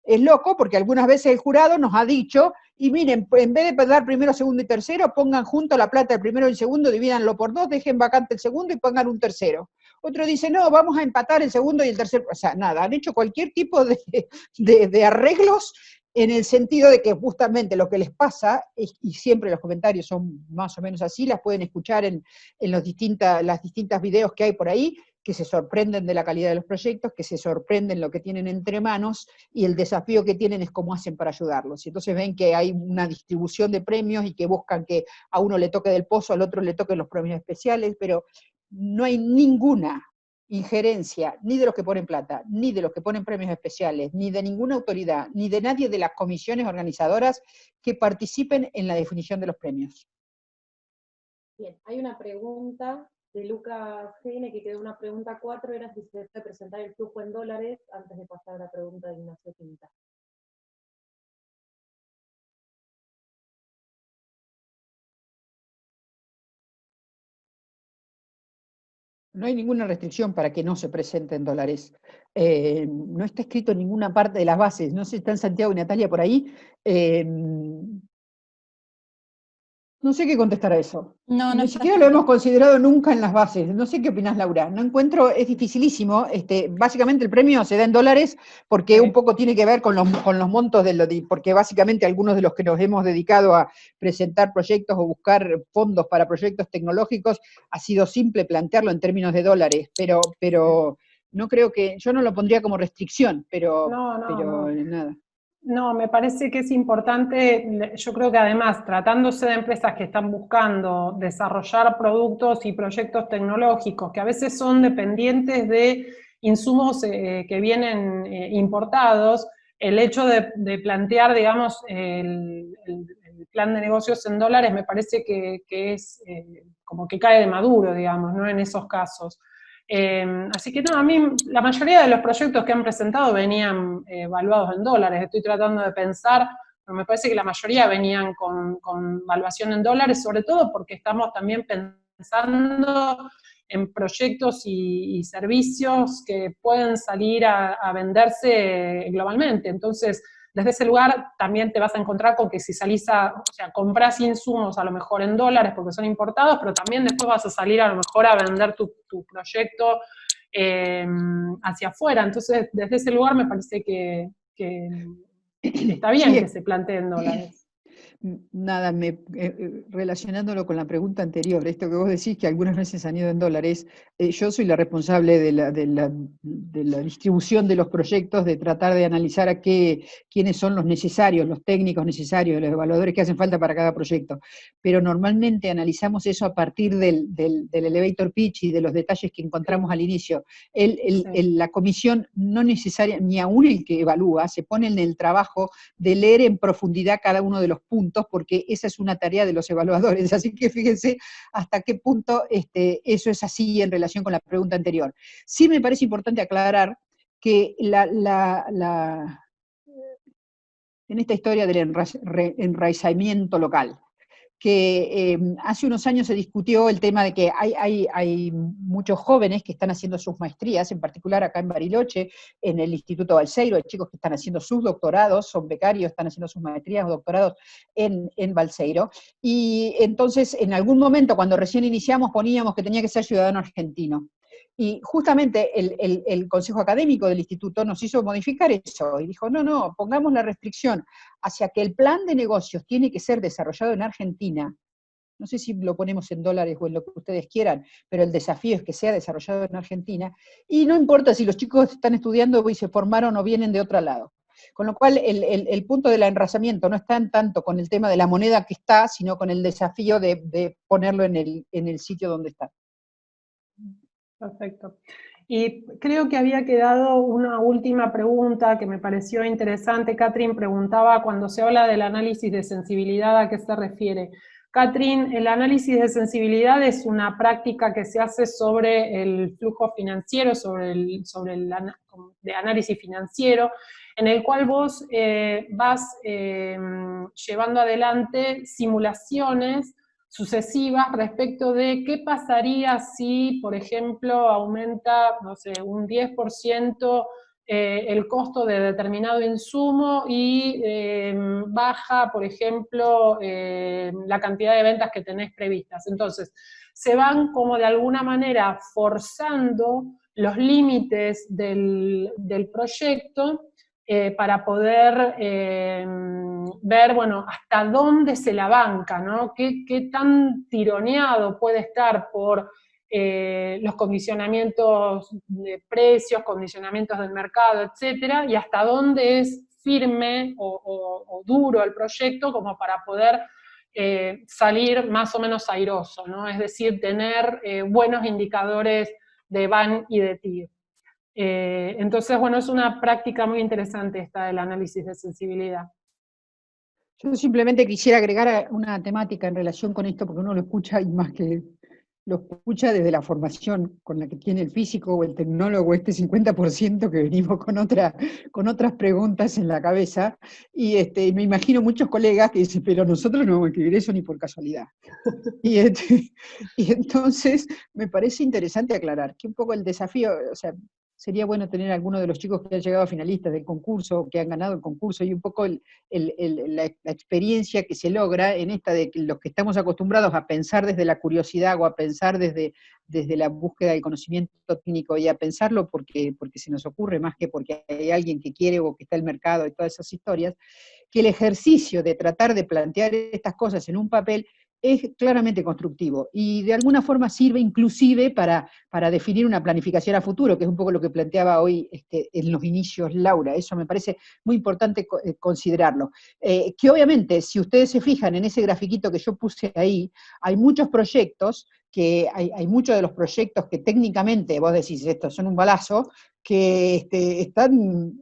Es loco porque algunas veces el jurado nos ha dicho, y miren, en vez de dar primero, segundo y tercero, pongan junto la plata del primero y el segundo, divídanlo por 2, dejen vacante el segundo y pongan un tercero. Otro dice, no, vamos a empatar el segundo y el tercero. O sea, nada, han hecho cualquier tipo de arreglos en el sentido de que justamente lo que les pasa, y siempre los comentarios son más o menos así, las pueden escuchar en las distintas videos que hay por ahí, que se sorprenden de la calidad de los proyectos, que se sorprenden lo que tienen entre manos, y el desafío que tienen es cómo hacen para ayudarlos. Y entonces ven que hay una distribución de premios y que buscan que a uno le toque del pozo, al otro le toquen los premios especiales, pero no hay ninguna injerencia, ni de los que ponen plata, ni de los que ponen premios especiales, ni de ninguna autoridad, ni de nadie de las comisiones organizadoras que participen en la definición de los premios. Bien, hay una pregunta de Lucas GN, que quedó una pregunta 4, era si se debe presentar el flujo en dólares antes de pasar a la pregunta de Ignacio Quinta. No hay ninguna restricción para que no se presenten dólares. No está escrito en ninguna parte de las bases. No sé si están Santiago y Natalia por ahí. No sé qué contestar a eso. No, Ni siquiera lo escrito. hemos considerado nunca en las bases. No sé qué opinás, Laura. No encuentro, es dificilísimo. Básicamente el premio se da en dólares porque Sí. un poco tiene que ver con los montos, porque básicamente algunos de los que nos hemos dedicado a presentar proyectos o buscar fondos para proyectos tecnológicos ha sido simple plantearlo en términos de dólares, pero no creo que, yo no lo pondría como restricción, pero No. nada. No, me parece que es importante, yo creo que además, tratándose de empresas que están buscando desarrollar productos y proyectos tecnológicos, que a veces son dependientes de insumos que vienen importados, el hecho de plantear, digamos, el plan de negocios en dólares me parece que es como que cae de maduro, digamos, ¿no? En esos casos. Así que no, a mí la mayoría de los proyectos que han presentado venían evaluados en dólares. Estoy tratando de pensar, pero me parece que la mayoría venían con valuación en dólares, sobre todo porque estamos también pensando en proyectos y servicios que pueden salir a venderse globalmente. Entonces, desde ese lugar también te vas a encontrar con que si salís o sea, compras insumos a lo mejor en dólares porque son importados, pero también después vas a salir a lo mejor a vender tu proyecto hacia afuera. Entonces, desde ese lugar me parece que está bien Sí, que se plantee en dólares. nada, relacionándolo con la pregunta anterior, esto que vos decís que algunas veces han ido en dólares, yo soy la responsable de la distribución de los proyectos, de tratar de analizar quiénes son los necesarios, los técnicos necesarios, los evaluadores que hacen falta para cada proyecto, pero normalmente analizamos eso a partir del elevator pitch y de los detalles que encontramos al inicio. La comisión no necesaria, ni aún el que evalúa, se pone en el trabajo de leer en profundidad cada uno de los puntos, porque esa es una tarea de los evaluadores, así que fíjense hasta qué punto eso es así en relación con la pregunta anterior. Sí me parece importante aclarar que en esta historia del enraizamiento local, que hace unos años se discutió el tema de que hay muchos jóvenes que están haciendo sus maestrías, en particular acá en Bariloche, en el Instituto Balseiro, hay chicos que están haciendo sus doctorados, son becarios, están haciendo sus maestrías o doctorados en Balseiro, y entonces en algún momento cuando recién iniciamos poníamos que tenía que ser ciudadano argentino. Y justamente el Consejo Académico del Instituto nos hizo modificar eso, y dijo, no, pongamos la restricción hacia que el plan de negocios tiene que ser desarrollado en Argentina. No sé si lo ponemos en dólares o en lo que ustedes quieran, pero el desafío es que sea desarrollado en Argentina, y no importa si los chicos están estudiando y se formaron o vienen de otro lado. Con lo cual, el punto del enraizamiento no está en tanto con el tema de la moneda que está, sino con el desafío de ponerlo en el sitio donde está. Perfecto. Y creo que había quedado una última pregunta que me pareció interesante. Catherine preguntaba, cuando se habla del análisis de sensibilidad, ¿a qué se refiere? Catherine, el análisis de sensibilidad es una práctica que se hace sobre el flujo financiero, sobre el de análisis financiero, en el cual vos vas llevando adelante simulaciones sucesivas respecto de qué pasaría si, por ejemplo, aumenta, no sé, un 10% el costo de determinado insumo y baja, por ejemplo, la cantidad de ventas que tenés previstas. Entonces, se van como de alguna manera forzando los límites del proyecto para poder ver, bueno, hasta dónde se la banca, ¿no? ¿Qué tan tironeado puede estar por los condicionamientos de precios, condicionamientos del mercado, etcétera, y hasta dónde es firme o duro el proyecto como para poder salir más o menos airoso, ¿no? Es decir, tener buenos indicadores de VAN y de TIR. Entonces, bueno, es una práctica muy interesante esta del análisis de sensibilidad. Yo simplemente quisiera agregar una temática en relación con esto, porque uno lo escucha y más que lo escucha desde la formación con la que tiene el físico o el tecnólogo, este 50% que venimos con otras preguntas en la cabeza, y me imagino muchos colegas que dicen, pero nosotros no vamos a escribir eso ni por casualidad. Y, y entonces me parece interesante aclarar que un poco el desafío, o sea, sería bueno tener algunos de los chicos que han llegado a finalistas del concurso, que han ganado el concurso, y un poco la experiencia que se logra en esta de que los que estamos acostumbrados a pensar desde la curiosidad o a pensar desde la búsqueda del conocimiento técnico y a pensarlo porque se nos ocurre más que porque hay alguien que quiere o que está en el mercado y todas esas historias, que el ejercicio de tratar de plantear estas cosas en un papel es claramente constructivo y de alguna forma sirve inclusive para definir una planificación a futuro, que es un poco lo que planteaba hoy en los inicios Laura. Eso me parece muy importante considerarlo. Que obviamente, si ustedes se fijan en ese grafiquito que yo puse ahí, hay muchos proyectos, que hay muchos de los proyectos que técnicamente, vos decís, estos son un balazo, que están...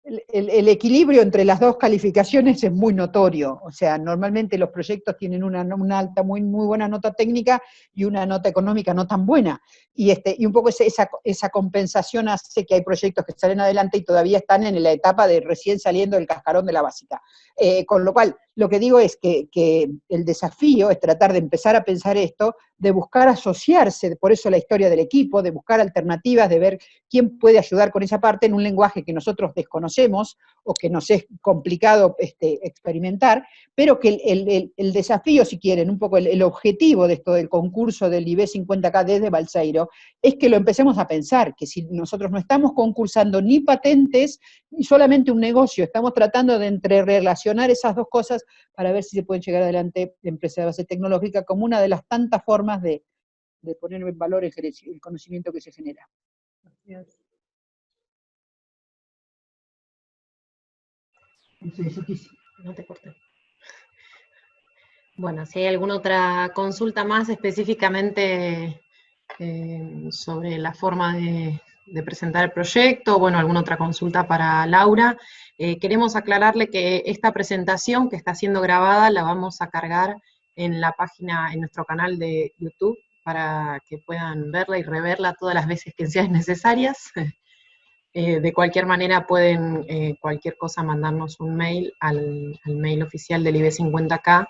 El equilibrio entre las dos calificaciones es muy notorio, o sea, normalmente los proyectos tienen una alta, muy buena nota técnica y una nota económica no tan buena, y un poco esa compensación hace que hay proyectos que salen adelante y todavía están en la etapa de recién saliendo del cascarón de la básica. Con lo cual, lo que digo es que el desafío es tratar de empezar a pensar esto, de buscar asociarse, por eso la historia del equipo, de buscar alternativas, de ver quién puede ayudar con esa parte en un lenguaje que nosotros desconocemos o que nos es complicado experimentar, pero que el desafío, si quieren, un poco el objetivo de esto del concurso del IB 50K desde Balseiro, es que lo empecemos a pensar, que si nosotros no estamos concursando ni patentes, ni solamente un negocio, estamos tratando de entrerelacionar esas dos cosas para ver si se pueden llegar adelante empresas de base tecnológica como una de las tantas formas de poner en valor el conocimiento que se genera. Yes. No te corté. Bueno, si hay alguna otra consulta más específicamente sobre la forma de presentar el proyecto, bueno, alguna otra consulta para Laura, queremos aclararle que esta presentación que está siendo grabada la vamos a cargar en la página, en nuestro canal de YouTube, para que puedan verla y reverla todas las veces que sean necesarias. De cualquier manera pueden cualquier cosa mandarnos un mail al mail oficial del IB 50K.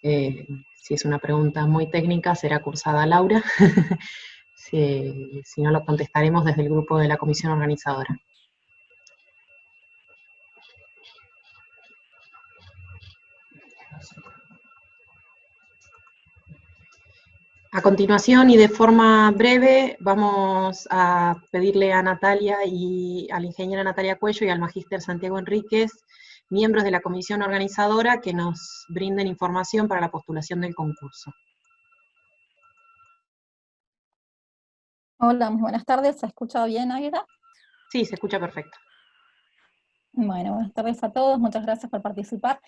Si es una pregunta muy técnica, será cursada a Laura. Si no, lo contestaremos desde el grupo de la comisión organizadora. A continuación y de forma breve vamos a pedirle a Natalia y a la ingeniera Natalia Cuello y al magíster Santiago Enríquez, miembros de la comisión organizadora, que nos brinden información para la postulación del concurso. Hola, muy buenas tardes. ¿Se escucha bien, Águeda? Sí, se escucha perfecto. Bueno, buenas tardes a todos. Muchas gracias por participar.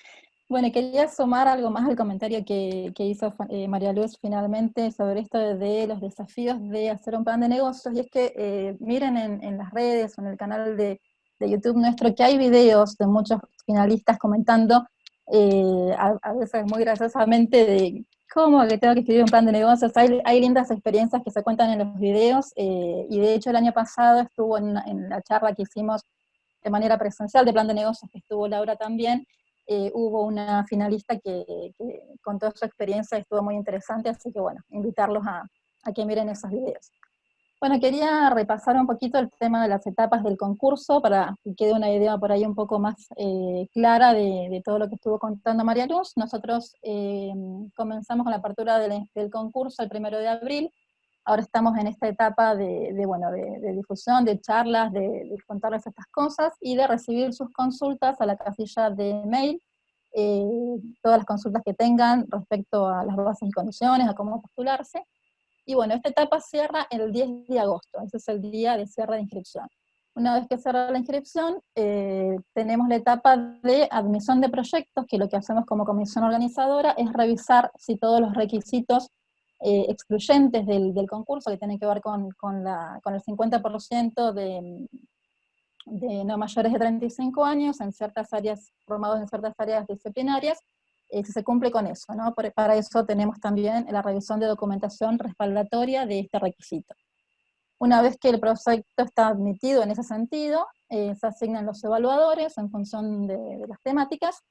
Bueno, quería sumar algo más al comentario que hizo María Luz finalmente sobre esto de los desafíos de hacer un plan de negocios, y es que miren en las redes o en el canal de YouTube nuestro que hay videos de muchos finalistas comentando, a veces muy graciosamente, de cómo que tengo que escribir un plan de negocios. Hay lindas experiencias que se cuentan en los videos, y de hecho el año pasado estuvo en la charla que hicimos de manera presencial de plan de negocios, que estuvo Laura también. Hubo una finalista que contó su experiencia y estuvo muy interesante, así que bueno, invitarlos a que miren esos videos. Bueno, quería repasar un poquito el tema de las etapas del concurso para que quede una idea por ahí un poco más clara de todo lo que estuvo contando María Luz. Nosotros comenzamos con la apertura del concurso el 1 de abril. Ahora estamos en esta etapa de difusión, de charlas, de contarles estas cosas y de recibir sus consultas a la casilla de mail, eh, todas las consultas que tengan respecto a las bases y condiciones, a cómo postularse. Y bueno, esta etapa cierra el 10 de agosto, ese es el día de cierre de inscripción. Una vez que cierra la inscripción, tenemos la etapa de admisión de proyectos, que lo que hacemos como comisión organizadora es revisar si todos los requisitos excluyentes del concurso, que tienen que ver con el 50% de no mayores de 35 años en ciertas áreas, formados en ciertas áreas disciplinarias, si se cumple con eso, ¿no? Para eso tenemos también la revisión de documentación respaldatoria de este requisito. Una vez que el proyecto está admitido en ese sentido, se asignan los evaluadores en función de las temáticas,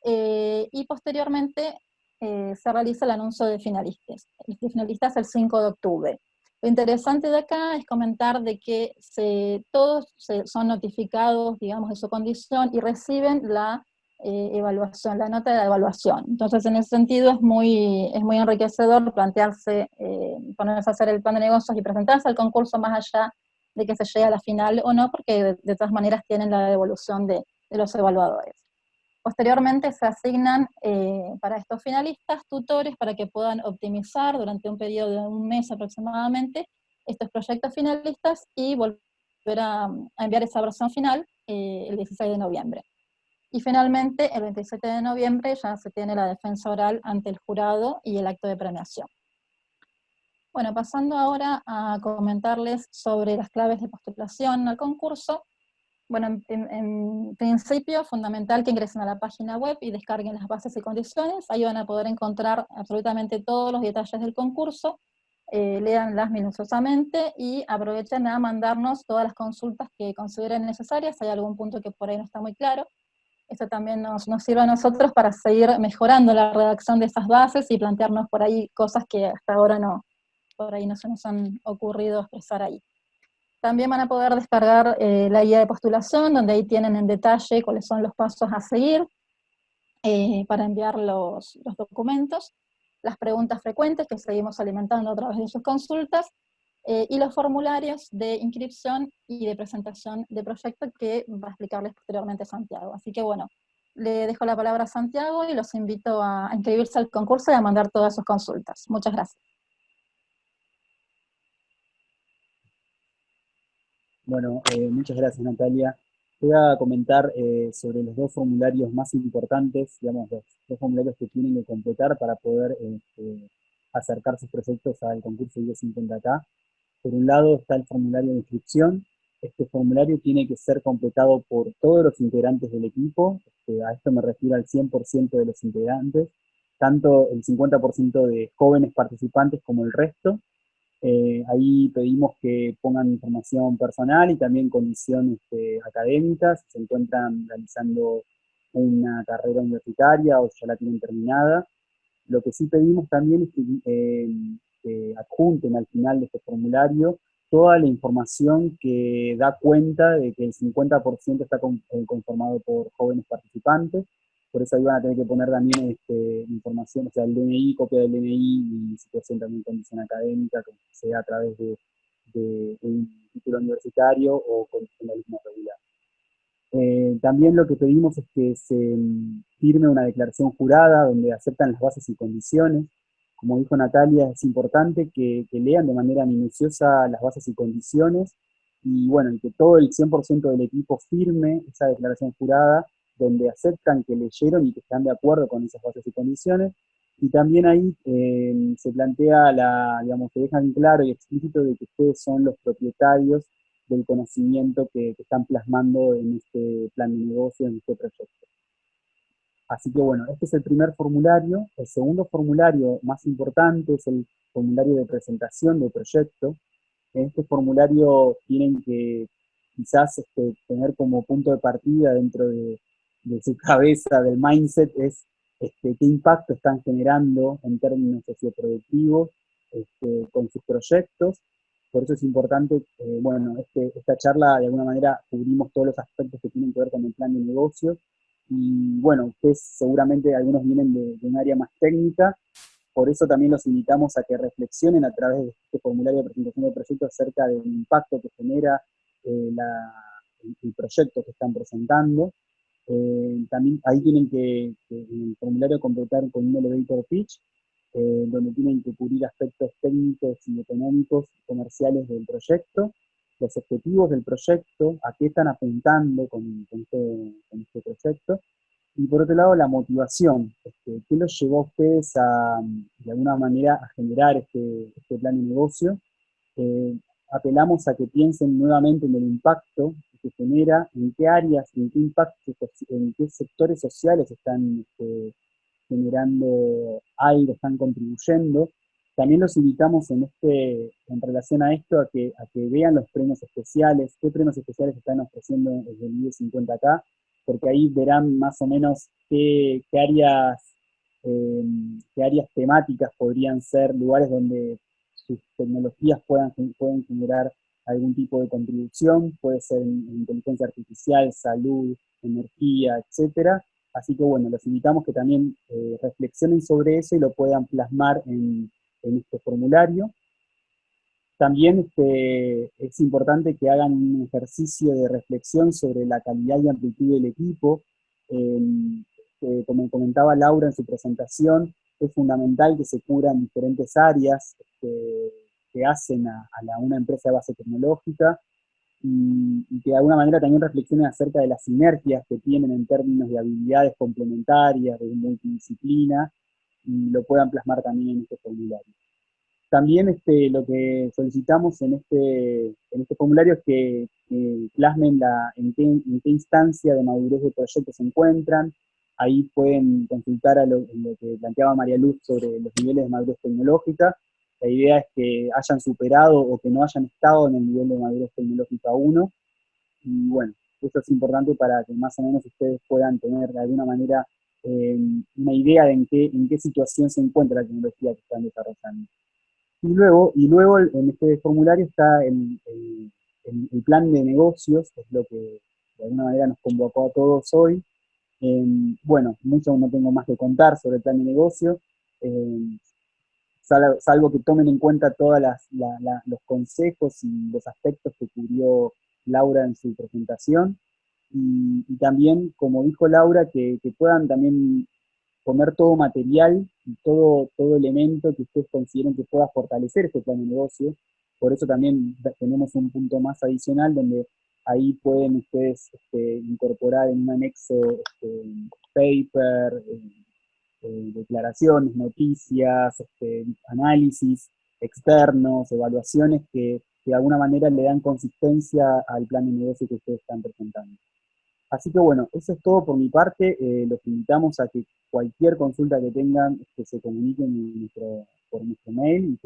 y posteriormente se realiza el anuncio de finalistas. De finalistas el 5 de octubre. Lo interesante de acá es comentar de que todos son notificados, digamos, de su condición y reciben la evaluación, la nota de evaluación. Entonces, en ese sentido es muy enriquecedor plantearse, ponerse a hacer el plan de negocios y presentarse al concurso más allá de que se llegue a la final o no, porque de todas maneras tienen la devolución de los evaluadores. Posteriormente se asignan para estos finalistas tutores para que puedan optimizar durante un periodo de un mes aproximadamente estos proyectos finalistas y volver a enviar esa versión final el 16 de noviembre. Y finalmente, el 27 de noviembre ya se tiene la defensa oral ante el jurado y el acto de premiación. Bueno, pasando ahora a comentarles sobre las claves de postulación al concurso. Bueno, en principio, fundamental que ingresen a la página web y descarguen las bases y condiciones. Ahí van a poder encontrar absolutamente todos los detalles del concurso, léanlas minuciosamente y aprovechen a mandarnos todas las consultas que consideren necesarias. Si hay algún punto que por ahí no está muy claro, esto también nos sirve a nosotros para seguir mejorando la redacción de esas bases y plantearnos por ahí cosas que hasta ahora por ahí no se nos han ocurrido expresar ahí. También van a poder descargar la guía de postulación, donde ahí tienen en detalle cuáles son los pasos a seguir para enviar los documentos, las preguntas frecuentes que seguimos alimentando a través de sus consultas, y los formularios de inscripción y de presentación de proyecto que va a explicarles posteriormente Santiago. Así que bueno, le dejo la palabra a Santiago y los invito a inscribirse al concurso y a mandar todas sus consultas. Muchas gracias. Bueno, muchas gracias, Natalia. Voy a comentar sobre los dos formularios más importantes, digamos, los dos formularios que tienen que completar para poder acercar sus proyectos al concurso I-50K. Por un lado está el formulario de inscripción. Este formulario tiene que ser completado por todos los integrantes del equipo. A esto me refiero al 100% de los integrantes, tanto el 50% de jóvenes participantes como el resto. Ahí pedimos que pongan información personal y también condiciones académicas, si se encuentran realizando una carrera universitaria o ya la tienen terminada. Lo que sí pedimos también es que adjunten al final de este formulario toda la información que da cuenta de que el 50% está conformado por jóvenes participantes. Por eso ahí van a tener que poner también información, o sea, el DNI, copia del DNI y situación también condición académica, que sea a través de un título universitario o condición de alumno regular. También lo que pedimos es que se firme una declaración jurada donde aceptan las bases y condiciones. Como dijo Natalia, es importante que lean de manera minuciosa las bases y condiciones y bueno, y que todo el 100% del equipo firme esa declaración jurada donde aceptan que leyeron y que están de acuerdo con esas bases y condiciones, y también ahí se plantea, digamos, se dejan claro y explícito de que ustedes son los propietarios del conocimiento que están plasmando en este plan de negocio, en este proyecto. Así que bueno, este es el primer formulario. El segundo formulario más importante es el formulario de presentación del proyecto. En este formulario tienen que quizás tener como punto de partida dentro de su cabeza, del mindset, es qué impacto están generando en términos socioproductivos con sus proyectos. Por eso es importante, bueno, esta charla de alguna manera cubrimos todos los aspectos que tienen que ver con el plan de negocios. Y bueno, ustedes seguramente algunos vienen de un área más técnica, por eso también los invitamos a que reflexionen a través de este formulario de presentación del proyecto acerca del impacto que genera el proyecto que están presentando. También ahí tienen que en el formulario completar con un elevator pitch, donde tienen que cubrir aspectos técnicos y económicos y comerciales del proyecto, los objetivos del proyecto, a qué están apuntando con este proyecto, y por otro lado la motivación, qué los llevó a ustedes a, de alguna manera, a generar este plan de negocio. Apelamos a que piensen nuevamente en el impacto que genera, en qué áreas, en qué impactos, en qué sectores sociales están generando algo, están contribuyendo. También los invitamos en relación a esto a que vean los premios especiales, qué premios especiales están ofreciendo desde el IE 50K, porque ahí verán más o menos qué áreas temáticas podrían ser lugares donde sus tecnologías pueden generar algún tipo de contribución, puede ser en inteligencia artificial, salud, energía, etcétera. Así que bueno, los invitamos que también reflexionen sobre eso y lo puedan plasmar en este formulario. También es importante que hagan un ejercicio de reflexión sobre la calidad y amplitud del equipo. Como comentaba Laura en su presentación, es fundamental que se cubran diferentes áreas que hacen a una empresa de base tecnológica, y que de alguna manera también reflexionen acerca de las sinergias que tienen en términos de habilidades complementarias, de multidisciplina, y lo puedan plasmar también en este formulario. También lo que solicitamos en este formulario es que plasmen en qué instancia de madurez del proyecto se encuentran. Ahí pueden consultar lo que planteaba María Luz sobre los niveles de madurez tecnológica. La idea es que hayan superado o que no hayan estado en el nivel de madurez tecnológica 1. Y bueno, eso es importante para que más o menos ustedes puedan tener de alguna manera una idea de en qué situación se encuentra la tecnología que están desarrollando. Y luego en este formulario está el plan de negocios, que es lo que de alguna manera nos convocó a todos hoy. Bueno, mucho no tengo más que contar sobre el plan de negocio, salvo que tomen en cuenta todos los consejos y los aspectos que cubrió Laura en su presentación. Y también, como dijo Laura, que puedan también poner todo material y todo elemento que ustedes consideren que pueda fortalecer este plan de negocio. Por eso también tenemos un punto más adicional donde ahí pueden ustedes incorporar en un anexo paper, declaraciones, noticias, análisis externos, evaluaciones que de alguna manera le dan consistencia al plan de negocio que ustedes están presentando. Así que bueno, eso es todo por mi parte. Los invitamos a que cualquier consulta que tengan se comuniquen por nuestro mail,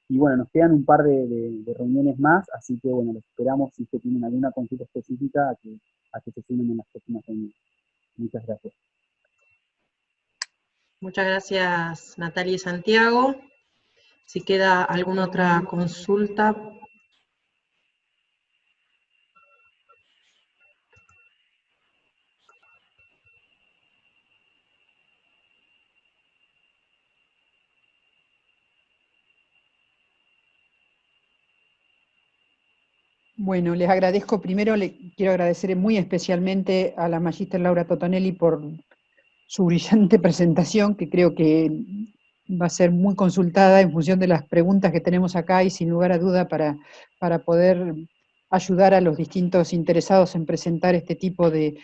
y bueno, nos quedan un par de reuniones más, así que bueno, los esperamos si ustedes tienen alguna consulta específica a que se sumen en las próximas reuniones. Muchas gracias. Muchas gracias, Natalia y Santiago. Si queda alguna otra consulta. Bueno, les agradezco. Primero quiero agradecer muy especialmente a la magíster Laura Totonelli por su brillante presentación, que creo que va a ser muy consultada en función de las preguntas que tenemos acá, y sin lugar a duda para poder ayudar a los distintos interesados en presentar este tipo de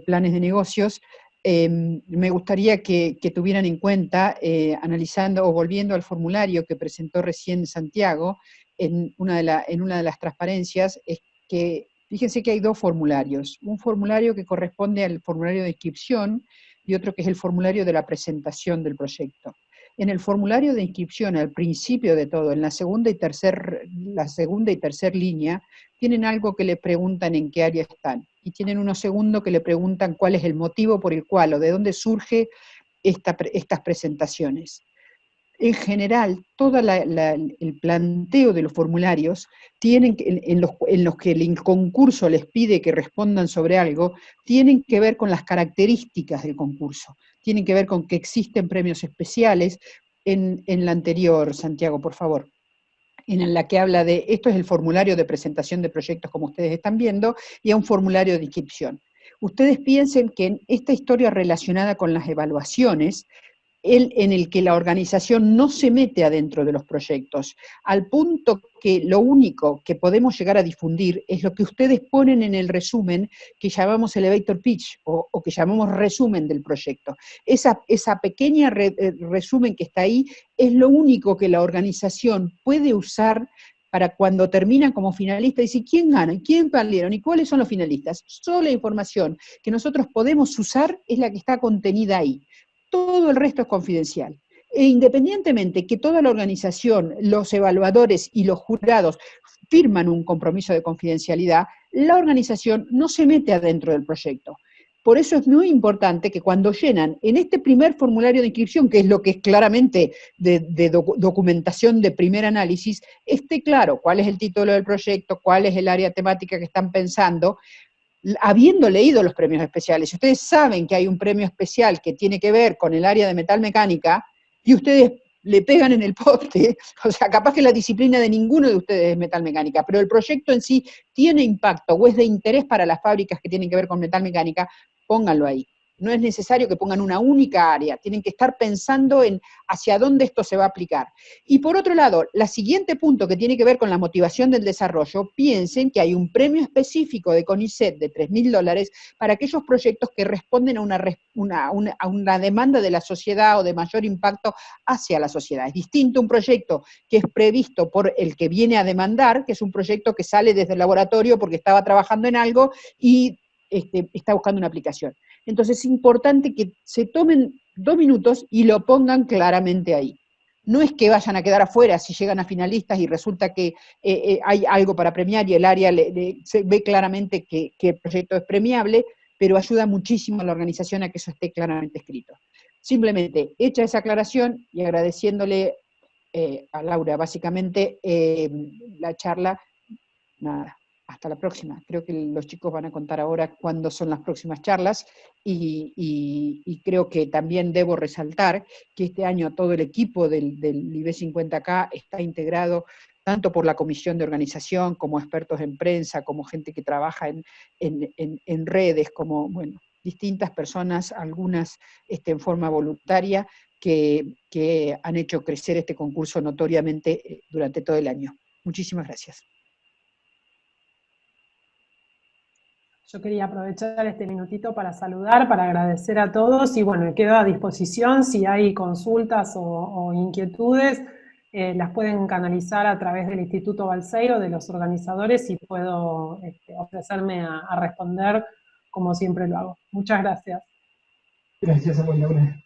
planes de negocios. Me gustaría que tuvieran en cuenta, analizando o volviendo al formulario que presentó recién Santiago, en una de las transparencias, es que fíjense que hay dos formularios. Un formulario que corresponde al formulario de inscripción y otro que es el formulario de la presentación del proyecto. En el formulario de inscripción, al principio de todo, en la segunda y tercer línea, tienen algo que le preguntan en qué área están, y tienen uno segundo que le preguntan cuál es el motivo por el cual o de dónde surge estas presentaciones. En general, todo el planteo de los formularios tienen en los que el concurso les pide que respondan sobre algo, tienen que ver con las características del concurso, tienen que ver con que existen premios especiales. En la anterior, Santiago, por favor, en la que habla de, esto es el formulario de presentación de proyectos como ustedes están viendo, y a un formulario de inscripción. Ustedes piensen que en esta historia relacionada con las evaluaciones, en el que la organización no se mete adentro de los proyectos, al punto que lo único que podemos llegar a difundir es lo que ustedes ponen en el resumen que llamamos elevator pitch, o que llamamos resumen del proyecto. Esa pequeña resumen que está ahí es lo único que la organización puede usar para cuando terminan como finalistas, decir quién gana, quién perdieron y cuáles son los finalistas. Solo la información que nosotros podemos usar es la que está contenida ahí. Todo el resto es confidencial. E independientemente que toda la organización, los evaluadores y los jurados firman un compromiso de confidencialidad, la organización no se mete adentro del proyecto. Por eso es muy importante que cuando llenan en este primer formulario de inscripción, que es lo que es claramente de documentación de primer análisis, esté claro cuál es el título del proyecto, cuál es el área temática que están pensando, habiendo leído los premios especiales. Si ustedes saben que hay un premio especial que tiene que ver con el área de metalmecánica, y ustedes le pegan en el poste, o sea, capaz que la disciplina de ninguno de ustedes es metalmecánica, pero el proyecto en sí tiene impacto o es de interés para las fábricas que tienen que ver con metalmecánica, pónganlo ahí. No es necesario que pongan una única área, tienen que estar pensando en hacia dónde esto se va a aplicar. Y por otro lado, el siguiente punto que tiene que ver con la motivación del desarrollo, piensen que hay un premio específico de CONICET de $3.000 para aquellos proyectos que responden a una demanda de la sociedad o de mayor impacto hacia la sociedad. Es distinto un proyecto que es previsto por el que viene a demandar, que es un proyecto que sale desde el laboratorio porque estaba trabajando en algo y está buscando una aplicación. Entonces es importante que se tomen 2 minutos y lo pongan claramente ahí. No es que vayan a quedar afuera si llegan a finalistas y resulta que hay algo para premiar y el área se ve claramente que el proyecto es premiable, pero ayuda muchísimo a la organización a que eso esté claramente escrito. Simplemente, hecha esa aclaración y agradeciéndole a Laura básicamente la charla, nada. Hasta la próxima. Creo que los chicos van a contar ahora cuándo son las próximas charlas y creo que también debo resaltar que este año todo el equipo del IB 50K está integrado tanto por la comisión de organización, como expertos en prensa, como gente que trabaja en redes, como, bueno, distintas personas, algunas en forma voluntaria, que han hecho crecer este concurso notoriamente durante todo el año. Muchísimas gracias. Yo quería aprovechar este minutito para saludar, para agradecer a todos y bueno, quedo a disposición si hay consultas o inquietudes, las pueden canalizar a través del Instituto Balseiro, de los organizadores, y puedo ofrecerme a responder como siempre lo hago. Muchas gracias. Gracias, Laura.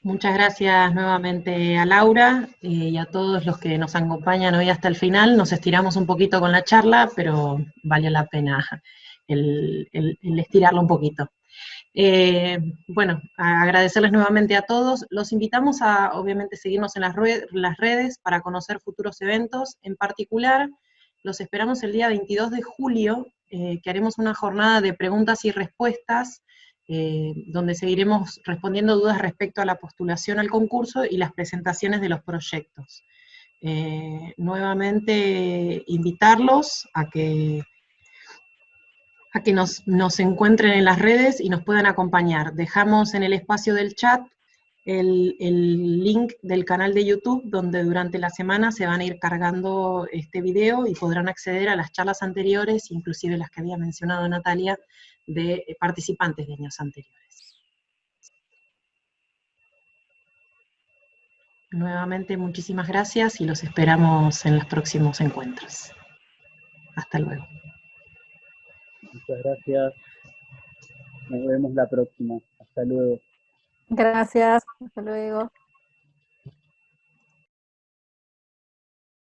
Muchas gracias nuevamente a Laura y a todos los que nos acompañan hoy hasta el final. Nos estiramos un poquito con la charla, pero vale la pena el estirarlo un poquito. Bueno, agradecerles nuevamente a todos. Los invitamos a, obviamente, seguirnos en las redes para conocer futuros eventos. En particular, los esperamos el día 22 de julio, que haremos una jornada de preguntas y respuestas, donde seguiremos respondiendo dudas respecto a la postulación al concurso y las presentaciones de los proyectos. Nuevamente, invitarlos a que nos encuentren en las redes y nos puedan acompañar. Dejamos en el espacio del chat el link del canal de YouTube, donde durante la semana se van a ir cargando este video y podrán acceder a las charlas anteriores, inclusive las que había mencionado Natalia, de participantes de años anteriores. Nuevamente, muchísimas gracias y los esperamos en los próximos encuentros. Hasta luego. Muchas gracias. Nos vemos la próxima. Hasta luego. Gracias, hasta luego.